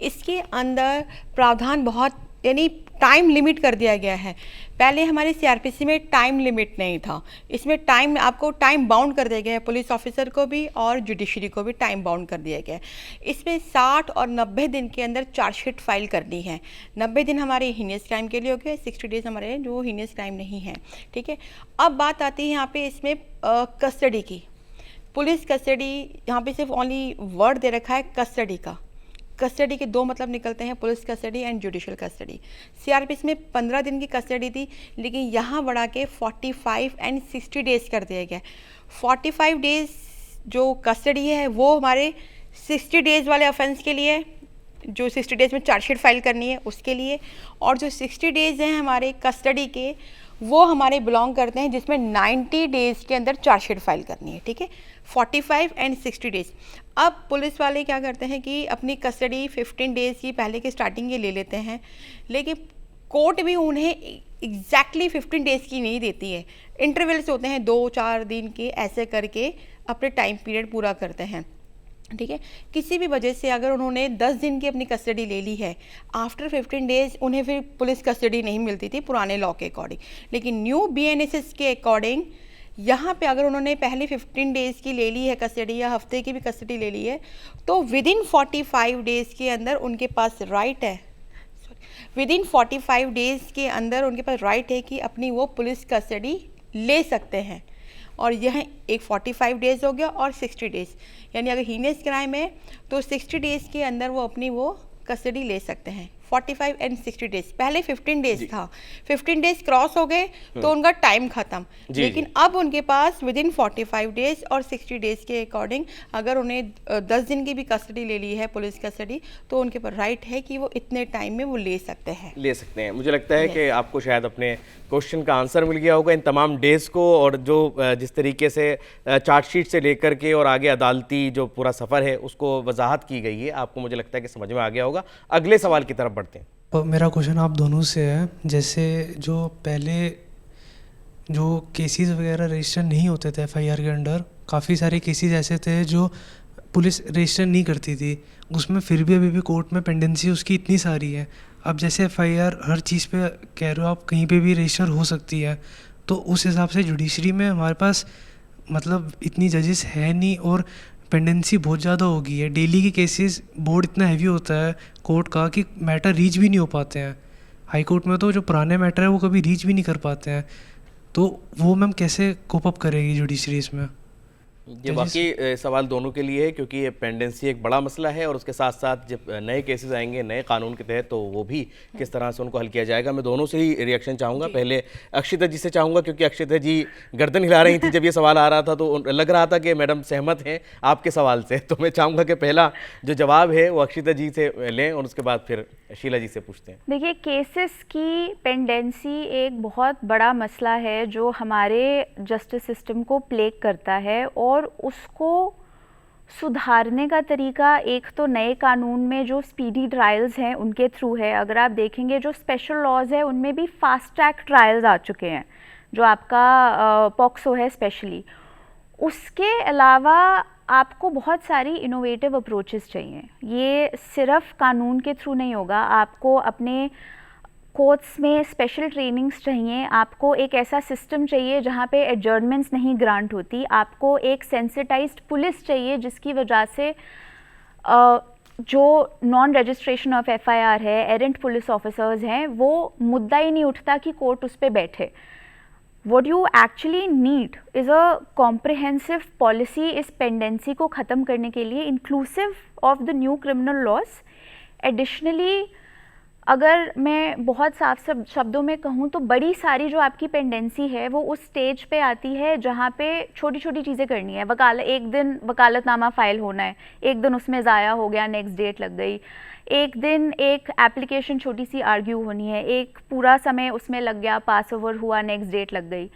S3: इसके अंदर प्रावधान बहुत, यानी टाइम लिमिट कर दिया गया है। पहले हमारे सीआरपीसी में टाइम लिमिट नहीं था, इसमें आपको टाइम बाउंड कर दिया गया है, पुलिस ऑफिसर को भी और जुडिशरी को भी टाइम बाउंड कर दिया गया है। इसमें 60 और 90 दिन के अंदर चार्जशीट फाइल करनी है। 90 दिन हमारे हीनियस क्राइम के लिए हो गए, 60 डेज़ हमारे जो हीनियस क्राइम नहीं है, ठीक है। अब बात आती है यहाँ पे इसमें कस्टडी की। पुलिस कस्टडी, यहाँ पे सिर्फ ओनली वर्ड दे रखा है कस्टडी का। कस्टडी के दो मतलब निकलते हैं, police custody and judicial custody. CrPC में 15 दिन की कस्टडी थी, लेकिन यहाँ बढ़ा के 45 एंड 60 डेज़ कर दिया गया। 45 डेज़ जो कस्टडी है वो हमारे 60 डेज़ वाले ऑफेंस के लिए, जो 60 डेज़ में चार्जशीट फाइल करनी है उसके लिए, और जो 60 डेज़ हैं हमारे कस्टडी के वो हमारे बिलोंग करते हैं जिसमें 90 डेज़ के अंदर चार्जशीट फाइल करनी है, ठीक है। 45 एंड 60 डेज़। अब पुलिस वाले क्या करते हैं कि अपनी कस्टडी 15 डेज़ की पहले के स्टार्टिंग के ले लेते हैं, लेकिन कोर्ट भी उन्हें एग्जैक्टली 15 डेज़ की नहीं देती है, इंटरवल्स होते हैं 2-4 दिन के, ऐसे करके अपने टाइम पीरियड पूरा करते हैं, ठीक है। किसी भी वजह से अगर उन्होंने 10 दिन की अपनी कस्टडी ले ली है, आफ्टर 15 डेज़ उन्हें फिर पुलिस कस्टडी नहीं मिलती थी पुराने लॉ के अकॉर्डिंग, लेकिन न्यू BNSS के अकॉर्डिंग यहाँ पे अगर उन्होंने पहले 15 डेज़ की ले ली है कस्टडी, या हफ्ते की भी कस्टडी ले ली है, तो विदिन 45 डेज़ के अंदर उनके पास राइट है, विदिन 45 डेज़ के अंदर उनके पास राइट है कि अपनी वो पुलिस कस्टडी ले सकते हैं। और यह एक 45 डेज़ हो गया और 60 डेज़, यानी अगर हीनियस क्राइम है तो 60 डेज़ के अंदर वो अपनी वो कस्टडी ले सकते हैं। 45 एंड 60 डेज़, पहले 15 डेज़ था, 15 डेज़ क्रॉस हो गए तो उनका टाइम ख़त्म, लेकिन अब उनके पास विदिन 45 डेज़ और 60 डेज़ के अकॉर्डिंग अगर उन्हें 10 दिन की भी कस्टडी ले ली है, पुलिस कस्टडी, तो उनके पर राइट है कि वो इतने टाइम में वो ले सकते हैं।
S2: मुझे लगता है कि आपको शायद अपने क्वेश्चन का आंसर मिल गया होगा इन तमाम डेज़ को, और जो जिस तरीके से चार्जशीट से लेकर के और आगे अदालती जो पूरा सफ़र है उसको वजाहत की गई है, आपको मुझे लगता है कि समझ में आ गया होगा। अगले सवाल की तरफ बढ़ते हैं।
S6: तो मेरा क्वेश्चन आप दोनों से है, जैसे जो पहले जो केसेस वगैरह रजिस्टर नहीं होते थे FIR के अंडर, काफ़ी सारे केसेस ऐसे थे जो पुलिस रजिस्टर नहीं करती थी, उसमें फिर भी अभी भी कोर्ट में पेंडेंसी उसकी इतनी सारी है। अब जैसे FIR हर चीज़ पे कह रहे हो आप, कहीं पे भी रजिस्टर हो सकती है, तो उस हिसाब से जुडिशरी में हमारे पास मतलब इतनी जजेस है नहीं, और पेंडेंसी बहुत ज़्यादा हो गई है। डेली के केसेस बोर्ड इतना हैवी होता है कोर्ट का कि मैटर रीच भी नहीं हो पाते हैं। हाई कोर्ट में तो जो पुराने मैटर है वो कभी रीच भी नहीं कर पाते हैं, तो वो मैम कैसे कोप अप करेगी जुडिशरी इसमें?
S2: ये बाकी सवाल दोनों के लिए है, क्योंकि ये पेंडेंसी एक बड़ा मसला है और उसके साथ साथ जब नए केसेस आएंगे नए कानून के तहत तो वो भी किस तरह से उनको हल किया जाएगा। मैं दोनों से ही रिएक्शन चाहूँगा। पहले अक्षिता जी से चाहूँगा, क्योंकि अक्षिता जी गर्दन हिला रही थी जब ये सवाल आ रहा था, तो लग रहा था कि मैडम सहमत हैं आपके सवाल से। तो मैं चाहूँगा कि पहला जो जवाब है वो अक्षिता जी से लें और उसके बाद फिर शीला जी से पूछते हैं।
S4: देखिए, केसेस की पेंडेंसी एक बहुत बड़ा मसला है जो हमारे जस्टिस सिस्टम को प्लेग करता है, और उसको सुधारने का तरीका एक तो नए कानून में जो स्पीडी ट्रायल्स हैं उनके थ्रू है। अगर आप देखेंगे जो स्पेशल लॉज है उनमें भी फास्ट ट्रैक ट्रायल्स आ चुके हैं, जो आपका पॉक्सो है स्पेशली। उसके अलावा आपको बहुत सारी इनोवेटिव अप्रोचेस चाहिए। ये सिर्फ कानून के थ्रू नहीं होगा, आपको अपने कोर्ट्स में स्पेशल ट्रेनिंग्स चाहिए, आपको एक ऐसा सिस्टम चाहिए जहाँ पे एडजर्नमेंट्स नहीं ग्रांट होती, आपको एक सेंसिटाइज्ड पुलिस चाहिए जिसकी वजह से जो नॉन रजिस्ट्रेशन ऑफ एफआईआर है, एरेंट पुलिस ऑफिसर्स हैं, वो मुद्दा ही नहीं उठता कि कोर्ट उस पर बैठे। What you actually need is a comprehensive policy इस पेंडेंसी को ख़त्म करने के लिए, inclusive of the new criminal laws. Additionally, अगर मैं बहुत साफ शब्दों में कहूँ तो बड़ी सारी जो आपकी पेंडेंसी है वो उस स्टेज पे आती है जहाँ पे छोटी छोटी चीज़ें करनी है। एक दिन वकालतनामा फ़ाइल होना है, एक दिन उसमें ज़ाया हो गया, नेक्स्ट डेट लग गई, एक दिन एक एप्लीकेशन छोटी सी आर्ग्यू होनी है, एक पूरा समय उसमें लग गया, पास ओवर हुआ, नेक्स्ट डेट लग गई।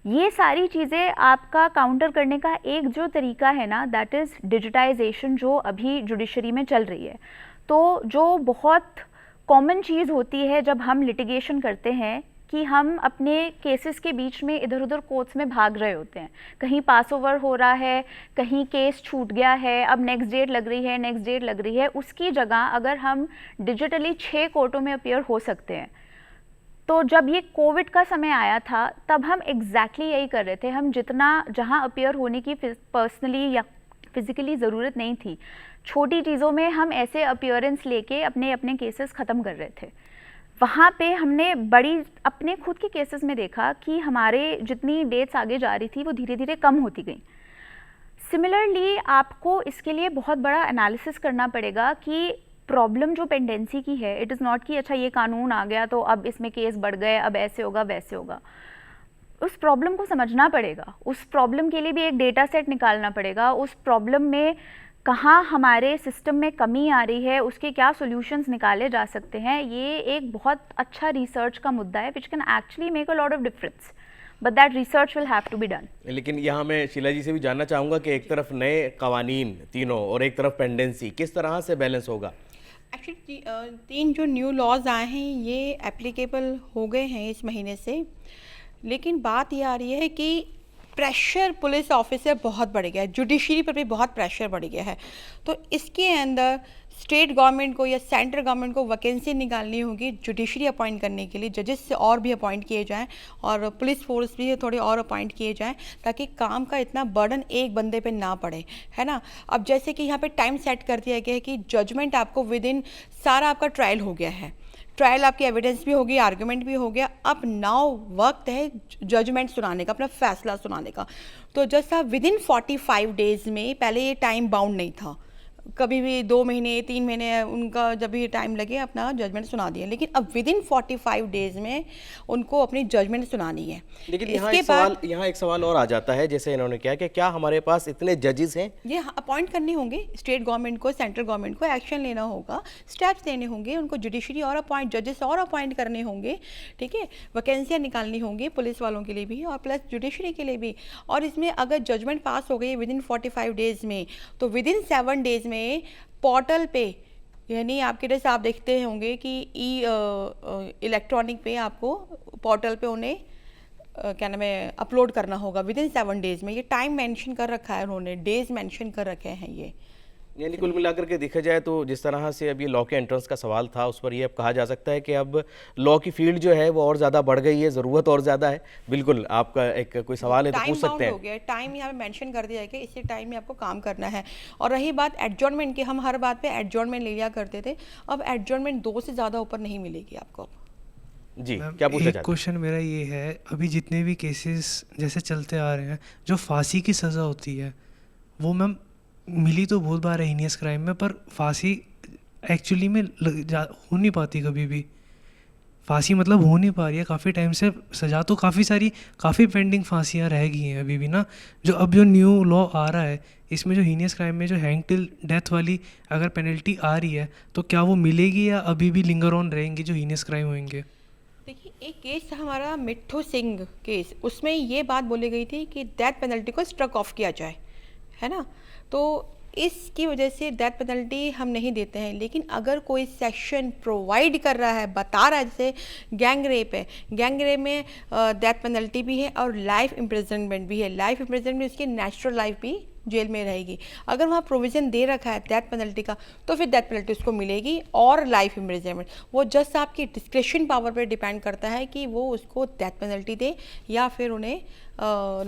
S4: ये सारी चीज़ें आपका काउंटर करने का एक जो तरीका है ना, दैट इज़ डिजिटाइजेशन, जो अभी जुडिशरी में चल रही है। तो जो बहुत कॉमन चीज़ होती है जब हम लिटिगेशन करते हैं कि हम अपने केसेस के बीच में इधर उधर कोर्ट्स में भाग रहे होते हैं, कहीं पास ओवर हो रहा है, कहीं केस छूट गया है, अब नेक्स्ट डेट लग रही है, नेक्स्ट डेट लग रही है। उसकी जगह अगर हम डिजिटली 6 कोर्टों में अपीयर हो सकते हैं, तो जब ये कोविड का समय आया था तब हम एग्जैक्टली यही कर रहे थे। हम जितना जहाँ अपीयर होने की पर्सनली या फिज़िकली ज़रूरत नहीं थी, छोटी चीज़ों में हम ऐसे अपीयरेंस लेके अपने अपने केसेस ख़त्म कर रहे थे। वहाँ पे हमने बड़ी अपने खुद के केसेस में देखा कि हमारे जितनी डेट्स आगे जा रही थी वो धीरे धीरे कम होती गई। सिमिलरली आपको इसके लिए बहुत बड़ा एनालिसिस करना पड़ेगा कि प्रॉब्लम जो पेंडेंसी की है, इट इज़ नॉट कि अच्छा ये कानून आ गया तो अब इसमें केस बढ़ गए, अब ऐसे होगा वैसे होगा। उस प्रॉब्लम को समझना पड़ेगा, उस प्रॉब्लम के लिए भी एक डेटा सेट निकालना पड़ेगा, उस प्रॉब्लम में कहाँ हमारे सिस्टम में कमी आ रही है, उसके क्या सॉल्यूशंस निकाले जा सकते हैं। ये एक बहुत अच्छा रिसर्च का मुद्दा है which can actually make a lot of difference, but that research will have to be done.
S2: लेकिन यहाँ मैं शीला जी से भी जानना चाहूँगा कि एक तरफ नए कवानीन तीनों और एक तरफ पेंडेंसी, किस तरह से बैलेंस होगा?
S3: एक्चुअली 3 जो न्यू लॉज आए हैं ये एप्लीकेबल हो गए हैं इस महीने से, लेकिन बात ये आ रही है कि प्रेशर पुलिस ऑफिसर बहुत बढ़ गया है, जुडिशरी पर भी बहुत प्रेशर बढ़ गया है। तो इसके अंदर स्टेट गवर्नमेंट को या सेंट्रल गवर्नमेंट को वैकेंसी निकालनी होगी जुडिशरी अपॉइंट करने के लिए, जजेस से और भी अपॉइंट किए जाएं और पुलिस फोर्स भी थोड़े और अपॉइंट किए जाएं, ताकि काम का इतना बर्डन एक बंदे पे ना पड़े, है ना। अब जैसे कि यहाँ पे टाइम सेट कर दिया गया है कि जजमेंट आपको विद इन, सारा आपका ट्रायल हो गया है, ट्रायल आपकी एविडेंस भी होगी, आर्गुमेंट भी हो गया, अब नाउ वक्त है जजमेंट सुनाने का, अपना फैसला सुनाने का। तो जज साहब विद इन 45 डेज़ में, पहले ये टाइम बाउंड नहीं था, कभी भी 2 महीने 3 महीने उनका जब भी टाइम लगे अपना जजमेंट सुना दिए, लेकिन अब विद इन 45 डेज़ में उनको अपनी जजमेंट सुनानी है।
S2: लेकिन यहाँ एक सवाल और आ जाता है, जैसे इन्होंने किया कि क्या हमारे पास इतने जजेस हैं?
S3: ये अपॉइंट करने होंगे, स्टेट गवर्नमेंट को, सेंट्रल गवर्नमेंट को एक्शन लेना होगा, स्टेप्स लेने होंगे, उनको जुडिशरी और अपॉइंट, जजेस और अपॉइंट करने होंगे, ठीक है, वैकेंसियाँ निकालनी होंगी पुलिस वालों के लिए भी और प्लस जुडिशरी के लिए भी। और इसमें अगर जजमेंट पास हो गई विद इन 45 डेज़ में, तो विद इन 7 डेज़ में पोर्टल पे, यानी आपके जैसे आप देखते होंगे कि इलेक्ट्रॉनिक पे आपको पोर्टल पे उन्हें क्या नाम है अपलोड करना होगा विद इन 7 डेज़ में। ये टाइम मेंशन कर रखा है उन्होंने, डेज़ मेंशन कर रखे हैं ये।
S2: यानी कुल मिलाकर के देखा जाए तो जिस तरह से अब ये लॉ के एंट्रेंस का सवाल था, उस पर ये अब कहा जा सकता है कि अब लॉ की फील्ड जो है वो और ज़्यादा बढ़ गई है, ज़रूरत और ज़्यादा है। बिल्कुल, आपका एक कोई सवाल है तो
S3: टाइम
S2: पूछ सकते
S3: बाउंड हो
S2: हैं।
S3: गया है, टाइम यहाँ पे मेंशन कर दिया है कि इसी टाइम में आपको काम करना है। और रही बात एडजॉर्नमेंट की, हम हर बात पे एडजॉर्नमेंट ले लिया करते थे, अब एडजॉर्नमेंट 2 से ज़्यादा ऊपर नहीं मिलेगी आपको।
S2: जी,
S6: मैम,
S2: क्या पूछना
S6: एक
S2: चाहते हैं?
S6: क्वेश्चन मेरा ये है, अभी जितने भी केसेस जैसे चलते आ रहे हैं, जो फांसी की सज़ा होती है वो मैम मिली तो बहुत बार है हीनियस क्राइम में, पर फांसी एक्चुअली में हो नहीं पाती कभी भी। फांसी मतलब हो नहीं पा रही है काफ़ी टाइम से। सज़ा तो काफ़ी पेंडिंग फांसियाँ रह गई हैं अभी भी ना। जो न्यू लॉ आ रहा है, इसमें जो हीनियस क्राइम में जो हैंग टिल डेथ वाली अगर पेनल्टी आ रही है, तो क्या वो मिलेगी या अभी भी लिंगर ऑन रहेंगी जो हीनियस क्राइम होंगे?
S3: देखिए, एक केस था हमारा मिट्ठू सिंह केस, उसमें ये बात बोली गई थी कि डेथ पेनल्टी को स्ट्रक ऑफ किया जाए, है ना। तो इसकी वजह से डेथ पेनल्टी हम नहीं देते हैं। लेकिन अगर कोई सेक्शन प्रोवाइड कर रहा है, बता रहा है, जैसे गैंग रेप है, गैंग रेप में डेथ पेनल्टी भी है और लाइफ इम्प्रिजनमेंट भी है। लाइफ इम्प्रिजनमेंट में उसकी नेचुरल लाइफ भी जेल में रहेगी। अगर वहाँ प्रोविज़न दे रखा है डेथ पेनल्टी का, तो फिर डेथ पेनल्टी उसको मिलेगी और लाइफ इम्प्रिजनमेंट। वो जस्ट आपकी डिस्क्रिप्शन पावर पर डिपेंड करता है कि वो उसको डेथ पेनल्टी दे या फिर उन्हें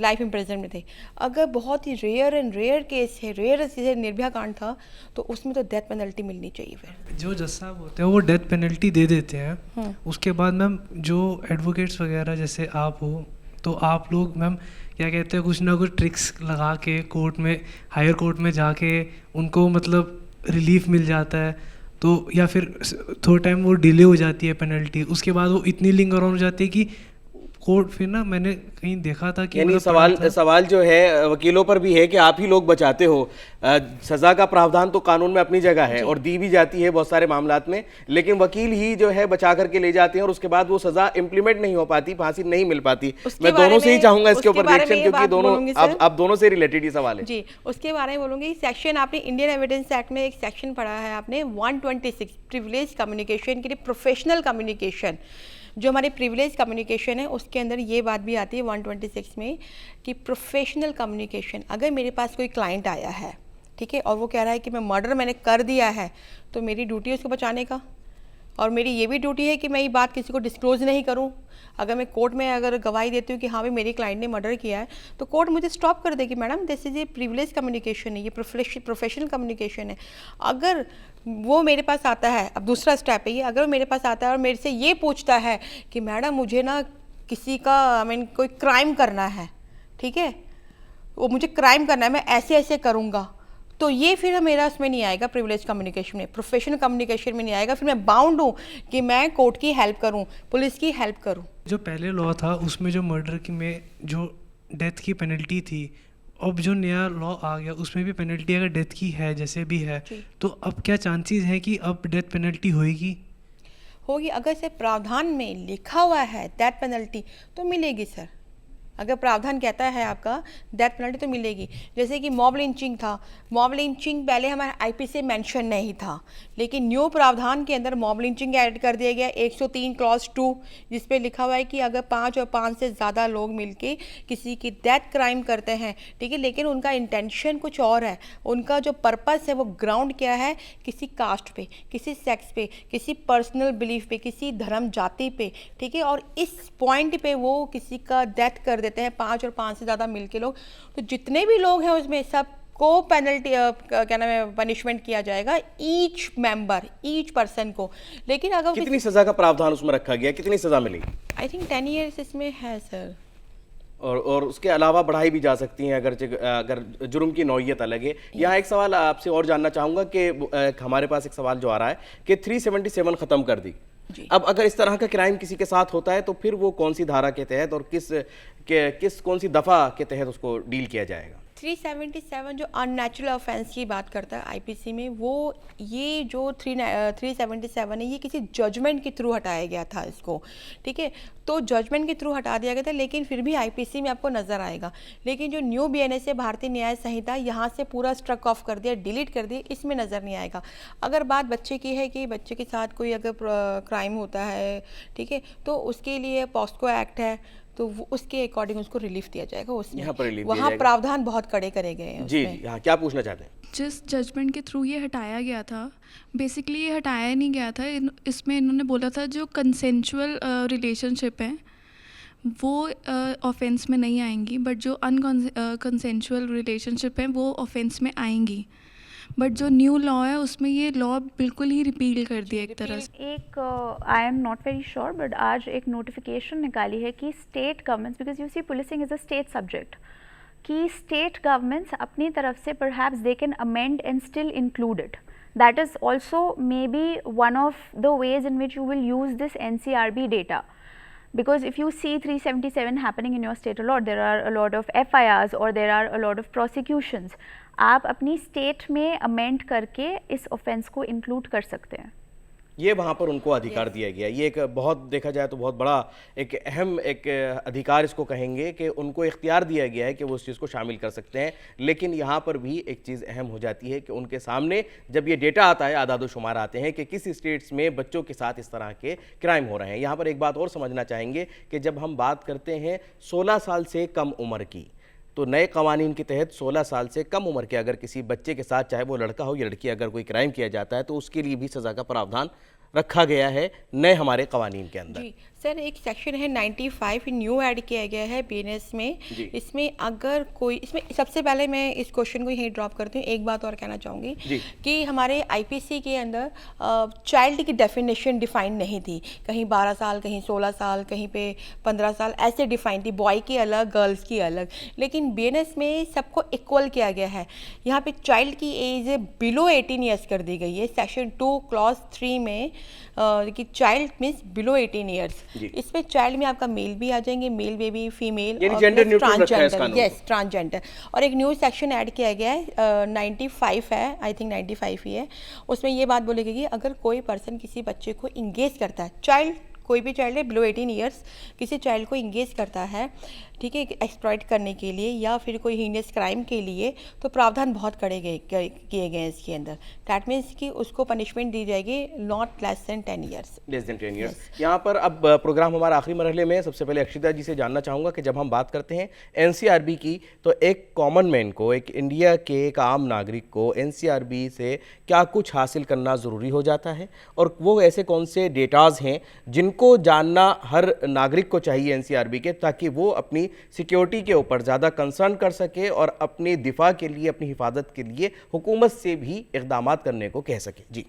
S3: लाइफ इम्प्रिजनमेंट दे। अगर बहुत ही रेयर केस है, रेयर जैसे निर्भया कांड था, तो उसमें तो डेथ पेनल्टी मिलनी चाहिए। फिर
S6: जो जज साहब होते हैं वो डेथ पेनल्टी दे देते हैं, उसके बाद मैम जो एडवोकेट्स वगैरह जैसे आप हो, तो आप लोग मैम क्या कहते हैं, कुछ ना कुछ ट्रिक्स लगा के कोर्ट में, हायर कोर्ट में जाके उनको मतलब रिलीफ मिल जाता है, तो या फिर थोड़ा टाइम वो डिले हो जाती है पेनल्टी, उसके बाद वो इतनी लिंगर ऑन हो जाती है कि कोर्ट, फिर ना मैंने कहीं देखा था कि
S2: यानी
S6: मतलब पढ़ा था।
S2: सवाल जो है वकीलों पर भी है कि आप ही लोग बचाते हो। सजा का प्रावधान तो कानून में अपनी जगह है और दी भी जाती है बहुत सारे मामलात में, लेकिन वकील ही जो है बचा करके ले जाते हैं और उसके बाद वो सजा इम्प्लीमेंट नहीं हो पाती, फांसी नहीं मिल पाती। मैं दोनों से ही चाहूंगा इसके ऊपर रिएक्शन, क्योंकि दोनों अब दोनों से रिलेटेड ही सवाल है।
S3: जी, उसके बारे में बोलूँगी। सेक्शन आपने इंडियन एविडेंस एक्ट में एक सेक्शन पढ़ा है आपने, 126 प्रिविलेज कम्युनिकेशन के लिए, प्रोफेशनल कम्युनिकेशन। जो हमारी प्रिविलेज कम्युनिकेशन है उसके अंदर ये बात भी आती है 126 में कि प्रोफेशनल कम्युनिकेशन, अगर मेरे पास कोई क्लाइंट आया है, ठीक है, और वो कह रहा है कि मैंने कर दिया है, तो मेरी ड्यूटी है उसको बचाने का, और मेरी ये भी ड्यूटी है कि मैं ये बात किसी को डिस्क्लोज नहीं करूं। अगर मैं कोर्ट में अगर गवाही देती हूँ कि हाँ भाई मेरी क्लाइंट ने मर्डर किया है, तो कोर्ट मुझे स्टॉप कर देगी, मैडम दिस इज ये प्रिविलेज कम्युनिकेशन है, ये प्रोफेशनल कम्युनिकेशन है। अगर वो मेरे पास आता है, अब दूसरा स्टेप है ये, अगर वो मेरे पास आता है और मेरे से ये पूछता है कि मैडम मुझे ना किसी का कोई क्राइम करना है, ठीक है, वो मुझे क्राइम करना है, मैं ऐसे ऐसे करूँगा, तो ये फिर मेरा उसमें नहीं आएगा, प्रिविलेज कम्युनिकेशन में, प्रोफेशनल कम्युनिकेशन में नहीं आएगा। फिर मैं बाउंड हूँ कि मैं कोर्ट की हेल्प करूँ, पुलिस की हेल्प करूँ।
S6: जो पहले लॉ था उसमें जो मर्डर की में जो डेथ की पेनल्टी थी, अब जो नया लॉ आ गया उसमें भी पेनल्टी अगर डेथ की है, जैसे भी है, तो अब क्या चांसेस है कि अब डेथ पेनल्टी होगी?
S3: अगर से प्रावधान में लिखा हुआ है डेथ पेनल्टी, तो मिलेगी सर। अगर प्रावधान कहता है आपका डेथ पेनल्टी, तो मिलेगी। जैसे कि मॉब लिंचिंग था, मॉब लिंचिंग पहले हमारे आईपीसी में मेंशन नहीं था, लेकिन न्यू प्रावधान के अंदर मॉब लिंचिंग ऐड कर दिया गया 103 क्लॉज 2, जिस पे लिखा हुआ है कि अगर 5 और 5 से ज़्यादा लोग मिलके किसी की डेथ क्राइम करते हैं, ठीक है, लेकिन उनका इंटेंशन कुछ और है, उनका जो पर्पस है वो ग्राउंड क्या है, किसी कास्ट पे, किसी सेक्स पे, किसी पर्सनल बिलीफ पे, किसी धर्म जाति पे, ठीक है, और इस पॉइंट पे वो किसी का डेथ कर देते हैं 5 और 5 से ज़्यादा मिलके लोग, तो जितने भी लोग हैं उसमें सब को पेनल्टी क्या नाम है, पनिशमेंट किया जाएगा, ईच मेंबर, ईच पर्सन को। लेकिन अगर
S2: कितनी सजा का प्रावधान उसमें रखा गया, कितनी सजा मिलेगी?
S3: आई थिंक 10 ईयर्स इसमें है सर।
S2: और उसके अलावा बढ़ाई भी जा सकती हैं अगर जुर्म की नौइयत अलग है। यहाँ एक सवाल आपसे और जानना चाहूँगा कि हमारे पास एक सवाल जो आ रहा है कि 377 ख़त्म कर दी, अब अगर इस तरह का क्राइम किसी के साथ होता है तो फिर वो कौन सी धारा के तहत और कौन सी दफ़ा के तहत उसको डील किया जाएगा?
S3: 377 जो अननेचुरल ऑफेंस की बात करता है आईपीसी में, वो ये जो 377 है, ये किसी जजमेंट के थ्रू हटाया गया था इसको, ठीक है, तो जजमेंट के थ्रू हटा दिया गया था, लेकिन फिर भी आईपीसी में आपको नज़र आएगा। लेकिन जो न्यू बीएनएस है, भारतीय न्याय संहिता, यहाँ से पूरा स्ट्रक ऑफ कर दिया, डिलीट कर दिया, इसमें नज़र नहीं आएगा। अगर बात बच्चे की है कि बच्चे के साथ कोई अगर क्राइम होता है, ठीक है, तो उसके लिए पॉस्को एक्ट है, तो उसके अकॉर्डिंग उसको रिलीफ दिया जाएगा। उसमें
S2: यहाँ पर relief दिया
S3: वहाँ
S2: जाएगा।
S3: प्रावधान बहुत कड़े करे गए हैं
S2: जी
S3: उसमें।
S2: हाँ, क्या पूछना चाहते हैं?
S5: जिस जजमेंट के थ्रू ये हटाया गया था, बेसिकली ये हटाया नहीं गया था। इसमें इन्होंने बोला था जो कंसेंचुअल रिलेशनशिप हैं वो ऑफेंस में नहीं आएंगी, बट जो अनकंसेंचुअल रिलेशनशिप हैं वो ऑफेंस में आएंगी। बट जो न्यू लॉ है उसमें ये लॉ बिल्कुल ही रिपील कर दिया एक तरह से।
S4: एक I am not very sure but आज एक नोटिफिकेशन निकाली है कि state governments, because you see policing is a state subject, कि स्टेट गवर्नमेंट्स अपनी तरफ से perhaps they can amend and still include it. That is also maybe one of the ways in which you will use this NCRB data. Because if you see 377 happening in your state a lot, there are a lot of FIRs or there are a lot of prosecutions. आप अपनी state में amend करके इस offence को include कर सकते हैं.
S2: ये वहाँ पर उनको अधिकार दिया गया। ये एक बहुत देखा जाए तो बहुत बड़ा एक अहम एक अधिकार इसको कहेंगे कि उनको इख्तियार दिया गया है कि वो उस चीज़ को शामिल कर सकते हैं। लेकिन यहाँ पर भी एक चीज़ अहम हो जाती है कि उनके सामने जब ये डेटा आता है, आदाद शुमार आते हैं कि किस स्टेट्स में बच्चों के साथ इस तरह के क्राइम हो रहे हैं। यहाँ पर एक बात और समझना चाहेंगे कि जब हम बात करते हैं 16 साल से कम उम्र की, तो नए कवानीन के तहत 16 साल से कम उम्र के अगर किसी बच्चे के साथ, चाहे वो लड़का हो या लड़की, अगर कोई क्राइम किया जाता है तो उसके लिए भी सज़ा का प्रावधान रखा गया है नए हमारे कवानीन के अंदर।
S3: जी सर, एक सेक्शन है 95 न्यू ऐड किया गया है बीएनएस में। इसमें अगर कोई, इसमें सबसे पहले मैं इस क्वेश्चन को यहीं ड्रॉप करती हूँ। एक बात और कहना चाहूँगी कि हमारे आईपीसी के अंदर चाइल्ड की डेफिनेशन डिफाइन नहीं थी। कहीं 12 साल, कहीं 16 साल, कहीं पे 15 साल, ऐसे डिफाइन थी, बॉय की अलग, गर्ल्स की अलग। लेकिन बीएनएस में सबको इक्वल किया गया है। यहाँ पे चाइल्ड की एज बिलो 18 ईयर्स कर दी गई है सेक्शन 2 क्लॉज 3 में, कि चाइल्ड मीन्स बिलो 18 ईयर्स। इसमें चाइल्ड में आपका मेल भी आ जाएंगे, male baby, female, transgender, yes transgender. और एक न्यू सेक्शन ऐड किया गया है 95 है, आई थिंक 95 ही है। उसमें ये बात बोली गई है, अगर कोई पर्सन किसी बच्चे को इंगेज करता है, चाइल्ड कोई भी चाइल्ड है बिलो 18 ईयर्स, किसी चाइल्ड को इंगेज करता है, ठीक है, एक्सप्लॉइट करने के लिए या फिर कोई हीनियस क्राइम के लिए, तो प्रावधान बहुत कड़े किए गए हैं इसके अंदर। दैट मीन्स कि उसको पनिशमेंट दी जाएगी not less than 10 years.
S2: Less than 10 years. यहाँ पर अब प्रोग्राम हमारा आखिरी मरहले में, सबसे पहले अक्षिता जी से जानना चाहूँगा कि जब हम बात करते हैं एनसीआरबी की, तो एक कॉमन मैन को, एक इंडिया के एक आम नागरिक को एनसीआरबी से क्या कुछ हासिल करना ज़रूरी हो जाता है, और वो ऐसे कौन से डेटाज़ हैं जिनको जानना हर नागरिक को चाहिए एनसीआरबी के, ताकि वो अपनी सिक्योरिटी के ऊपर ज़्यादा कंसर्न कर सके और अपने दिफा के लिए, अपनी हिफाजत के लिए हुकूमत से भी इक़दाम करने को कह सके। जी,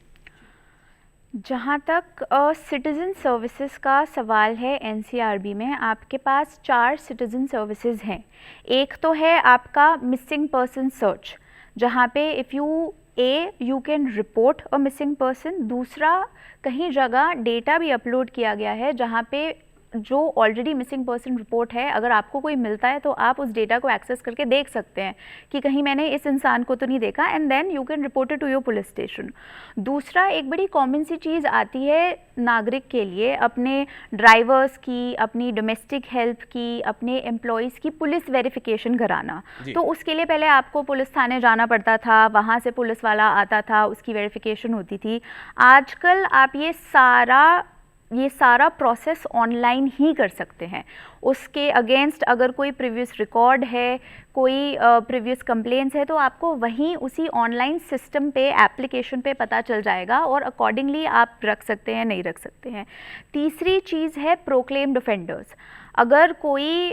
S4: जहाँ तक सिटीज़न सर्विसेज का सवाल है, एनसीआरबी में आपके पास 4 सिटीज़न सर्विसेज हैं। एक तो है आपका मिसिंग पर्सन सर्च, जहाँ पे if you can report a missing person. दूसरा, कहीं जगह डेटा भी अपलोड किया गया है जहाँ पे जो ऑलरेडी मिसिंग पर्सन रिपोर्ट है, अगर आपको कोई मिलता है तो आप उस डेटा को एक्सेस करके देख सकते हैं कि कहीं मैंने इस इंसान को तो नहीं देखा, and then you can report it to your police station. दूसरा, एक बड़ी कॉमन सी चीज़ आती है नागरिक के लिए, अपने ड्राइवर्स की, अपनी डोमेस्टिक हेल्प की, अपने एम्प्लॉयज़ की पुलिस वेरिफिकेशन कराना। तो उसके लिए पहले आपको पुलिस थाने जाना पड़ता था, वहाँ से पुलिस वाला आता था, उसकी वेरिफिकेशन होती थी। आजकल आप ये सारा प्रोसेस ऑनलाइन ही कर सकते हैं। उसके अगेंस्ट अगर कोई प्रीवियस रिकॉर्ड है, कोई प्रीवियस कंप्लेंट्स है, तो आपको वहीं उसी ऑनलाइन सिस्टम पे, एप्लीकेशन पे पता चल जाएगा और अकॉर्डिंगली आप रख सकते हैं, नहीं रख सकते हैं। तीसरी चीज़ है प्रोक्लेम्ड ऑफेंडर्स। अगर कोई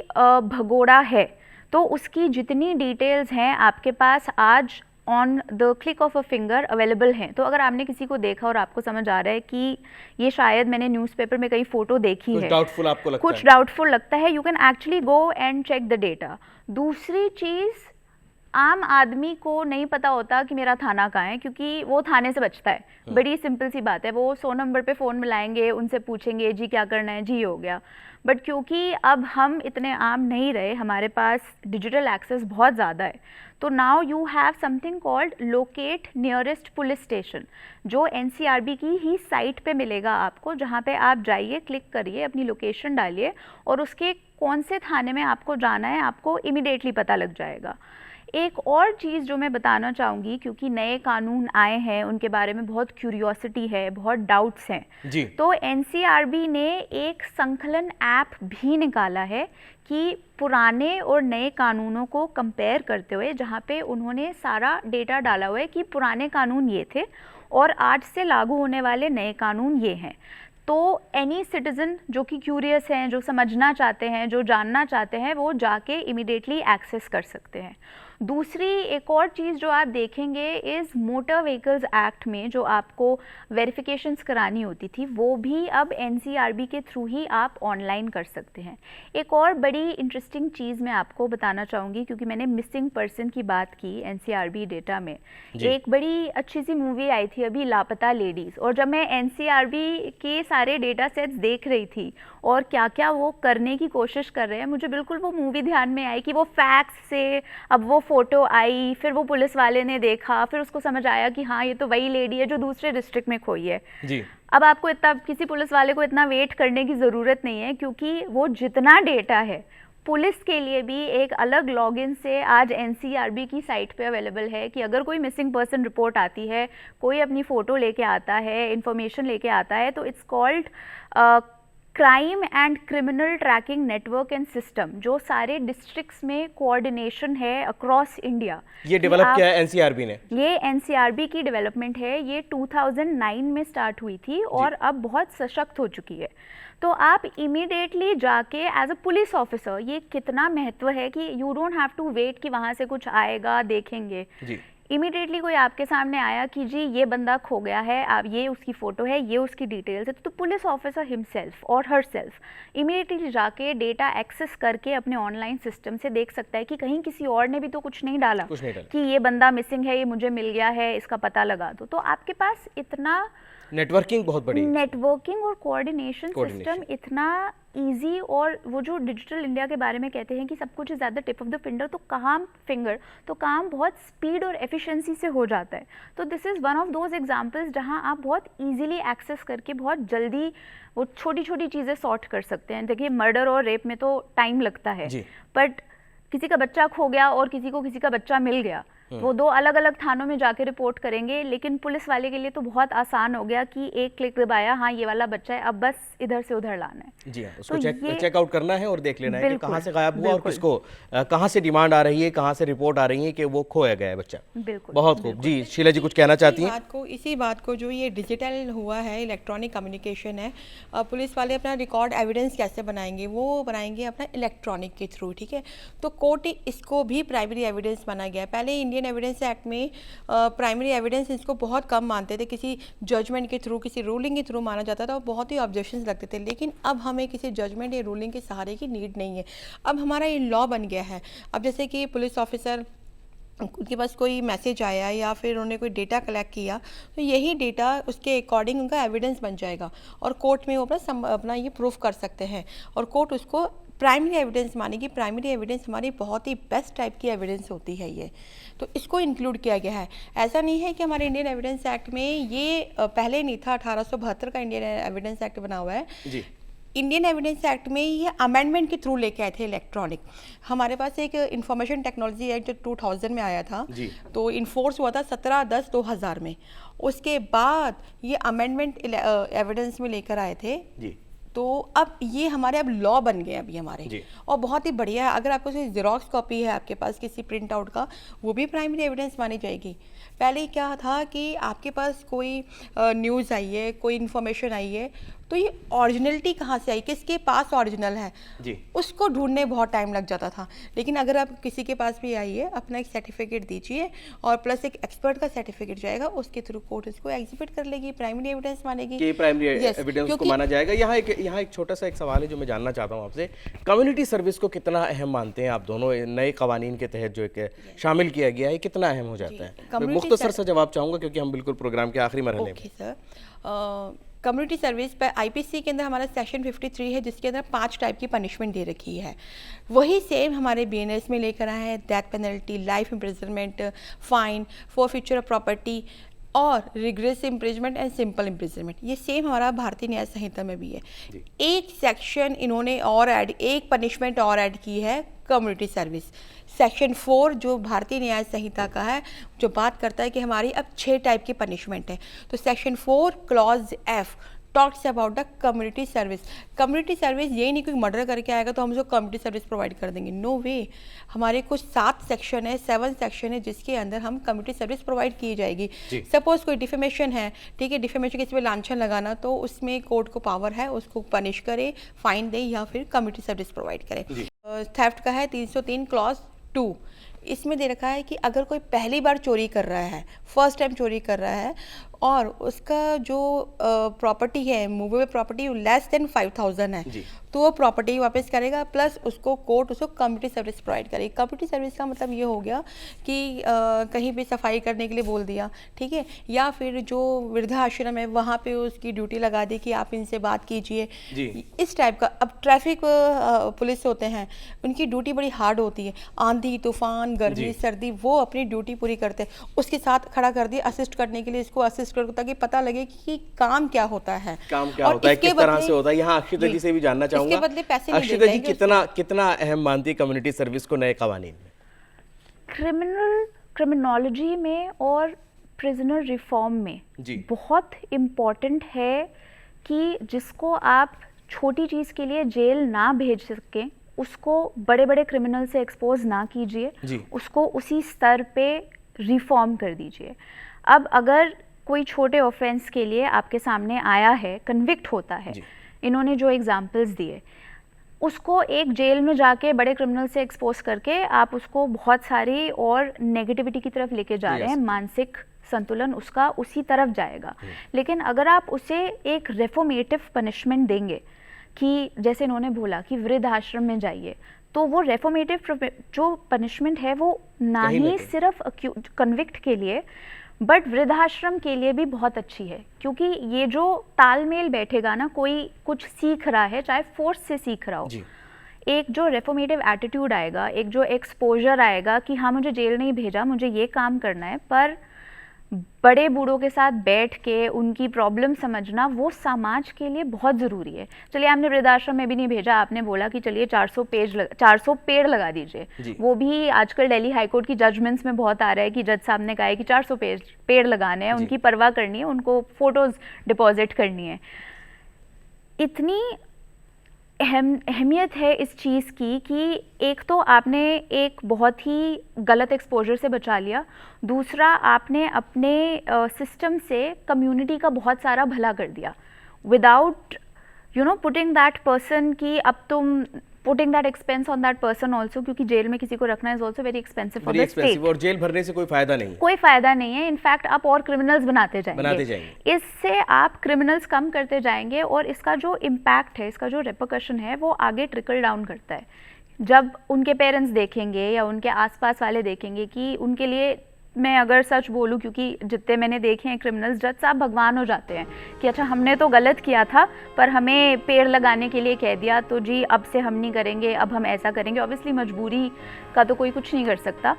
S4: भगोड़ा है तो उसकी जितनी डिटेल्स हैं आपके पास आज on the click of a finger available हैं। तो अगर आपने किसी को देखा और आपको समझ आ रहा है कि ये शायद मैंने न्यूज़पेपर में कहीं फ़ोटो देखी है, कुछ डाउटफुल लगता है, you can actually go and check the data. दूसरी चीज़, आम आदमी को नहीं पता होता कि मेरा थाना कहाँ है, क्योंकि वो थाने से बचता है। बड़ी सिंपल सी बात है, वो 100 नंबर पे फ़ोन मिलाएंगे, उनसे पूछेंगे जी क्या करना है, जी हो गया। बट क्योंकि अब हम इतने आम नहीं रहे, हमारे पास डिजिटल एक्सेस बहुत ज़्यादा है, तो now you have something called locate nearest police station, जो एनसीआरबी की ही साइट पे मिलेगा आपको, जहाँ पे आप जाइए, क्लिक करिए, अपनी लोकेशन डालिए और उसके कौन से थाने में आपको जाना है आपको इमीडिएटली पता लग जाएगा। एक और चीज़ जो मैं बताना चाहूँगी, क्योंकि नए कानून आए हैं उनके बारे में बहुत क्यूरियोसिटी है, बहुत डाउट्स हैं
S2: जी।
S4: तो एनसीआरबी ने एक संकलन ऐप भी निकाला है कि पुराने और नए कानूनों को कंपेयर करते हुए, जहाँ पे उन्होंने सारा डेटा डाला हुआ है कि पुराने कानून ये थे और आज से लागू होने वाले नए कानून ये हैं। तो एनी सिटीज़न जो कि क्यूरियस हैं, जो समझना चाहते हैं, जो जानना चाहते हैं, वो जाके इमीडिएटली एक्सेस कर सकते हैं। दूसरी एक और चीज़ जो आप देखेंगे इज़ मोटर व्हीकल्स एक्ट में जो आपको वेरिफिकेशंस करानी होती थी, वो भी अब एनसीआरबी के थ्रू ही आप ऑनलाइन कर सकते हैं। एक और बड़ी इंटरेस्टिंग चीज़ मैं आपको बताना चाहूँगी, क्योंकि मैंने मिसिंग पर्सन की बात की एनसीआरबी डेटा में। एक बड़ी अच्छी सी मूवी आई थी अभी, लापता लेडीज़, और जब मैं एनसीआरबी के सारे डेटा सेट्स देख रही थी और क्या क्या वो करने की कोशिश कर रहे हैं, मुझे बिल्कुल वो मूवी ध्यान में आई कि वो फैक्स से अब वो फ़ोटो आई, फिर वो पुलिस वाले ने देखा, फिर उसको समझ आया कि हाँ ये तो वही लेडी है जो दूसरे डिस्ट्रिक्ट में खोई है
S2: जी।
S4: अब आपको इतना, किसी पुलिस वाले को इतना वेट करने की ज़रूरत नहीं है, क्योंकि वो जितना डेटा है पुलिस के लिए भी एक अलग लॉगिन से आज एनसीआरबी की साइट पे अवेलेबल है कि अगर कोई मिसिंग पर्सन रिपोर्ट आती है, कोई अपनी फ़ोटो लेके आता है, इन्फॉर्मेशन लेके आता है, तो it's called crime and criminal tracking network and system, जो सारे डिस्ट्रिक्ट्स में कोऑर्डिनेशन है अक्रॉस इंडिया।
S2: ये डेवलप किया है एनसीआरबी ने? ये
S4: एनसीआरबी की डेवलपमेंट है, ये 2009 में स्टार्ट हुई थी और अब बहुत सशक्त हो चुकी है। तो आप इमीडिएटली जाके एज अ पुलिस ऑफिसर, ये कितना महत्व है कि you don't have to wait कि वहाँ से कुछ आएगा देखेंगे जी। इमीडिएटली कोई आपके सामने आया कि जी ये बंदा खो गया है, आप ये उसकी फ़ोटो है, ये उसकी डिटेल्स है, तो पुलिस ऑफिसर हिमसेल्फ और हर सेल्फ इमीडिएटली जाके डेटा एक्सेस करके अपने ऑनलाइन सिस्टम से देख सकता है कि कहीं किसी और ने भी तो कुछ नहीं डाला कि ये बंदा मिसिंग है, ये मुझे मिल गया है, इसका पता लगा दो। तो आपके पास इतना
S2: नेटवर्किंग बहुत बड़ी,
S4: नेटवर्किंग और कोऑर्डिनेशन सिस्टम इतना इजी, और वो जो डिजिटल इंडिया के बारे में कहते हैं कि सब कुछ is at the tip of the finger, तो काम बहुत स्पीड और एफिशिएंसी से हो जाता है। तो this is one of those examples जहां आप बहुत इजीली एक्सेस करके बहुत जल्दी वो छोटी छोटी चीज़ें सॉर्ट कर सकते हैं। देखिए मर्डर और रेप में तो टाइम लगता है, बट किसी का बच्चा खो गया और किसी का बच्चा मिल गया, वो दो अलग अलग थानों में जाके रिपोर्ट करेंगे, लेकिन पुलिस वाले के लिए तो बहुत आसान हो गया कि एक क्लिक दबाया, हाँ ये वाला बच्चा है, अब बस इधर से उधर लाना है।
S2: जी हाँ, उसको चेकआउट करना है और देख लेना है कि कहाँ से गायब हुआ और किसको, कहाँ से डिमांड आ रही है, कहाँ से रिपोर्ट आ रही है कि वो खोया गया है बच्चा।
S4: बिल्कुल,
S2: बहुत खूब। जी शीला जी कुछ कहना चाहती हैं?
S3: इसी बात को जो ये डिजिटल हुआ है, इलेक्ट्रॉनिक कम्युनिकेशन है, पुलिस वाले अपना रिकॉर्ड एविडेंस कैसे बनाएंगे, वो बनाएंगे अपना इलेक्ट्रॉनिक के थ्रू, ठीक है। तो कोर्ट इसको भी प्राइमरी एविडेंस माना गया है। पहले इंडियन एविडेंस एक्ट में प्राइमरी एविडेंस इसको बहुत कम मानते थे, किसी जजमेंट के थ्रू, किसी रूलिंग के थ्रू माना जाता था और बहुत ही ऑब्जेक्शंस लगते थे। लेकिन अब हमें किसी जजमेंट या रूलिंग के सहारे की नीड नहीं है, अब हमारा ये लॉ बन गया है। अब जैसे कि पुलिस ऑफिसर उनके पास कोई मैसेज आया या फिर उन्होंने कोई डेटा कलेक्ट किया, तो यही डेटा उसके अकॉर्डिंग उनका एविडेंस बन जाएगा और कोर्ट में वो अपना ये प्रूफ कर सकते हैं और कोर्ट उसको प्राइमरी एविडेंस मानेगी। प्राइमरी एविडेंस हमारी बहुत ही बेस्ट टाइप की एविडेंस होती है ये, तो इसको इंक्लूड किया गया है। ऐसा नहीं है कि हमारे इंडियन एविडेंस एक्ट में ये पहले नहीं था, 1872 का इंडियन एविडेंस एक्ट बना हुआ है जी। इंडियन एविडेंस एक्ट में ये अमेंडमेंट के थ्रू लेके आए थे इलेक्ट्रॉनिक। हमारे पास एक इंफॉर्मेशन टेक्नोलॉजी एक्ट जो 2000 में आया था जी। तो इन्फोर्स हुआ था 17/10/2000 में। उसके बाद ये अमेंडमेंट एविडेंस में लेकर आए थे जी। तो अब ये हमारे अब लॉ बन गए अभी हमारे, और बहुत ही बढ़िया है। अगर आपको जेरोक्स कॉपी है आपके पास किसी प्रिंट आउट का, वो भी प्राइमरी एविडेंस मानी जाएगी। पहले क्या था कि आपके पास कोई न्यूज़ आई है, कोई इन्फॉर्मेशन आई है, तो ये ओरिजिनलिटी कहाँ से आई, किसके पास ओरिजिनल है जी, उसको ढूंढने बहुत टाइम लग जाता था। लेकिन अगर आप किसी के पास भी आइए, अपना एक सर्टिफिकेट दीजिए और प्लस एक एक्सपर्ट का सर्टिफिकेट जाएगा, उसके थ्रू कोर्ट इसको एग्जिबिट कर लेगी, प्राइमरी एविडेंस मानेगी कि प्राइमरी एविडेंस को माना जाएगा। यहाँ एक छोटा सा एक सवाल है जो मैं जानना चाहता हूँ आपसे, कम्युनिटी सर्विस को कितना अहम मानते हैं आप दोनों? नए कवानीन के तहत जो एक शामिल किया गया है, कितना अहम हो जाता है? मैं मुख्तसर सा जवाब चाहूँगा क्योंकि हम बिल्कुल प्रोग्राम के आखिरी मरहले में। सर, कम्युनिटी सर्विस पर आईपीसी के अंदर हमारा सेक्शन 53 है, जिसके अंदर 5 टाइप की पनिशमेंट दे रखी है। वही सेम हमारे बीएनएस में लेकर आए हैं, death penalty, life imprisonment, fine, forfeiture of property, और rigorous imprisonment and simple imprisonment, ये सेम हमारा भारतीय न्याय संहिता में भी है। एक सेक्शन इन्होंने और ऐड, एक पनिशमेंट और ऐड की है, कम्युनिटी सर्विस। सेक्शन 4 जो भारतीय न्याय संहिता का है, जो बात करता है कि हमारी अब 6 टाइप की पनिशमेंट है। तो section 4 clause F talks about the community service. Community service ये नहीं कोई मर्डर करके आएगा तो हम उसको कम्युनिटी सर्विस प्रोवाइड कर देंगे, नो वे। हमारे कुछ 7 सेक्शन है, 7 सेक्शन है जिसके अंदर हम कम्युनिटी सर्विस प्रोवाइड की जाएगी। सपोज कोई डिफेमेशन है, ठीक है, डिफेमेशन किसी पे लांछन लगाना, तो उसमें कोर्ट को पावर है उसको पनिश करे, फाइन दे या फिर कम्युनिटी सर्विस प्रोवाइड करे। थेफ्ट का है 303 क्लॉज 2, इसमें दे रखा है कि अगर कोई पहली बार चोरी कर रहा है, फर्स्ट टाइम चोरी कर रहा है और उसका जो प्रॉपर्टी है, मूवेबल प्रॉपर्टी लेस देन 5,000 है, तो वो प्रॉपर्टी वापस करेगा, प्लस उसको कोर्ट उसको कम्युनिटी सर्विस प्रोवाइड करेगी। कम्युनिटी सर्विस का मतलब ये हो गया कि कहीं भी सफाई करने के लिए बोल दिया, ठीक है, या फिर जो वृद्धाश्रम है वहाँ पे उसकी ड्यूटी लगा दी कि आप इनसे बात कीजिए, इस टाइप का। अब ट्रैफिक पुलिस होते हैं, उनकी ड्यूटी बड़ी हार्ड होती है, आंधी तूफान गर्मी सर्दी, वो अपनी ड्यूटी पूरी करते हैं, उसके साथ खड़ा कर दिया असिस्ट करने के लिए, इसको असिस्ट करो ताकि पता लगे कि काम क्या होता है,
S2: काम क्या होता है, किस तरह से होता है। यहाँ अक्षिता जी से भी जानना चाहूंगा,
S3: इसके बदले पैसे नहीं
S2: अक्षिता जी कितना अहम मानती है कम्युनिटी सर्विस को नए कवानीन में?
S4: क्रिमिनोलॉजी में और प्रिजनर रिफॉर्म में बहुत इम्पॉर्टेंट है कि जिसको आप छोटी चीज़ के लिए जेल ना भेज सकें, उसको बड़े बड़े क्रिमिनल से एक्सपोज ना कीजिए, उसको उसी स्तर पे रिफॉर्म कर दीजिए। अब अगर कोई छोटे ऑफेंस के लिए आपके सामने आया है, कन्विक्ट होता है, इन्होंने जो एग्जाम्पल्स दिए, उसको एक जेल में जाके बड़े क्रिमिनल से एक्सपोज करके आप उसको बहुत सारी और नेगेटिविटी की तरफ लेके जा रहे हैं, मानसिक संतुलन उसका उसी तरफ जाएगा। लेकिन अगर आप उसे एक रेफॉर्मेटिव पनिशमेंट देंगे कि जैसे इन्होंने बोला कि वृद्ध आश्रम में जाइए, तो वो रेफॉर्मेटिव जो पनिशमेंट है वो ना ही सिर्फ कन्विक्ट के लिए बट वृद्धाश्रम के लिए भी बहुत अच्छी है, क्योंकि ये जो तालमेल बैठेगा ना, कोई कुछ सीख रहा है चाहे फोर्स से सीख रहा हो, एक जो रेफॉर्मेटिव एटीट्यूड आएगा, एक जो एक्सपोजर आएगा कि हाँ मुझे जेल नहीं भेजा, मुझे ये काम करना है, पर बड़े बूढ़ों के साथ बैठ के उनकी प्रॉब्लम समझना वो समाज के लिए बहुत ज़रूरी है। चलिए आपने वृद्धाश्रम में भी नहीं भेजा, आपने बोला कि चलिए 400 पेड़ लगा दीजिए, वो भी आजकल दिल्ली हाईकोर्ट की जजमेंट्स में बहुत आ रहा है कि जज साहब ने कहा है कि 400 पेड़ लगाने हैं, उनकी परवाह करनी है, उनको फोटोज़ डिपॉजिट करनी है। इतनी अहमियत है इस चीज़ की कि एक तो आपने एक बहुत ही गलत एक्सपोजर से बचा लिया, दूसरा आपने अपने सिस्टम से कम्युनिटी का बहुत सारा भला कर दिया विदाउट पुटिंग दैट पर्सन की अब तुम putting that expense on that person also, क्योंकि जेल में किसी को रखना is also very expensive for the state,
S2: और जेल भरने से कोई फायदा नहीं,
S4: कोई फायदा नहीं है। इनफैक्ट आप और क्रिमिनल्स बनाते जाएंगे, इससे आप क्रिमिनल्स कम करते जाएंगे और इसका जो इम्पैक्ट है, इसका जो रिपरकशन है वो आगे ट्रिकल डाउन करता है। जब उनके पेरेंट्स देखेंगे या उनके आसपास वाले देखेंगे कि उनके लिए, मैं अगर सच बोलूं क्योंकि जितने मैंने देखे हैं क्रिमिनल्स, जज साहब भगवान हो जाते हैं कि अच्छा हमने तो गलत किया था पर हमें पेड़ लगाने के लिए कह दिया, तो जी अब से हम नहीं करेंगे, अब हम ऐसा करेंगे। ऑब्वियसली मजबूरी का तो कोई कुछ नहीं कर सकता,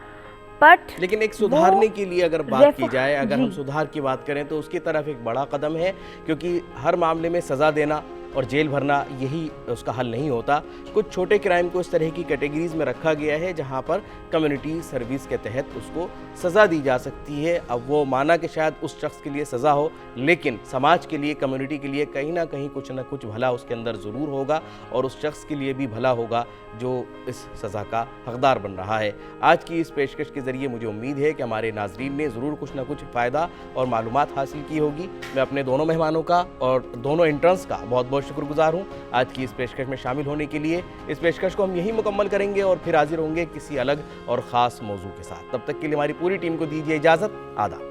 S4: बट
S2: लेकिन एक सुधारने के लिए अगर बात की जाए, अगर हम सुधार की बात करें तो उसकी तरफ एक बड़ा कदम है, क्योंकि हर मामले में सज़ा देना और जेल भरना यही उसका हल नहीं होता। कुछ छोटे क्राइम को इस तरह की कैटेगरीज में रखा गया है जहां पर कम्युनिटी सर्विस के तहत उसको सज़ा दी जा सकती है। अब वो माना कि शायद उस शख्स के लिए सज़ा हो, लेकिन समाज के लिए, कम्युनिटी के लिए कहीं ना कहीं कुछ ना कुछ भला उसके अंदर ज़रूर होगा और उस शख्स के लिए भी भला होगा जो इस सज़ा का हकदार बन रहा है। आज की इस पेशकश के ज़रिए मुझे उम्मीद है कि हमारे नाजरीन ने ज़रूर कुछ ना कुछ फ़ायदा और मालूमात हासिल की होगी। मैं अपने दोनों मेहमानों का और दोनों इंटर्न्स का बहुत बहुत शुक्रगुजार हूँ आज की इस पेशकश में शामिल होने के लिए। इस पेशकश को हम यही मुकम्मल करेंगे और फिर हाजिर होंगे किसी अलग और ख़ास मौजू के साथ। तब तक के लिए हमारी पूरी टीम को दीजिए इजाज़त। आदाब।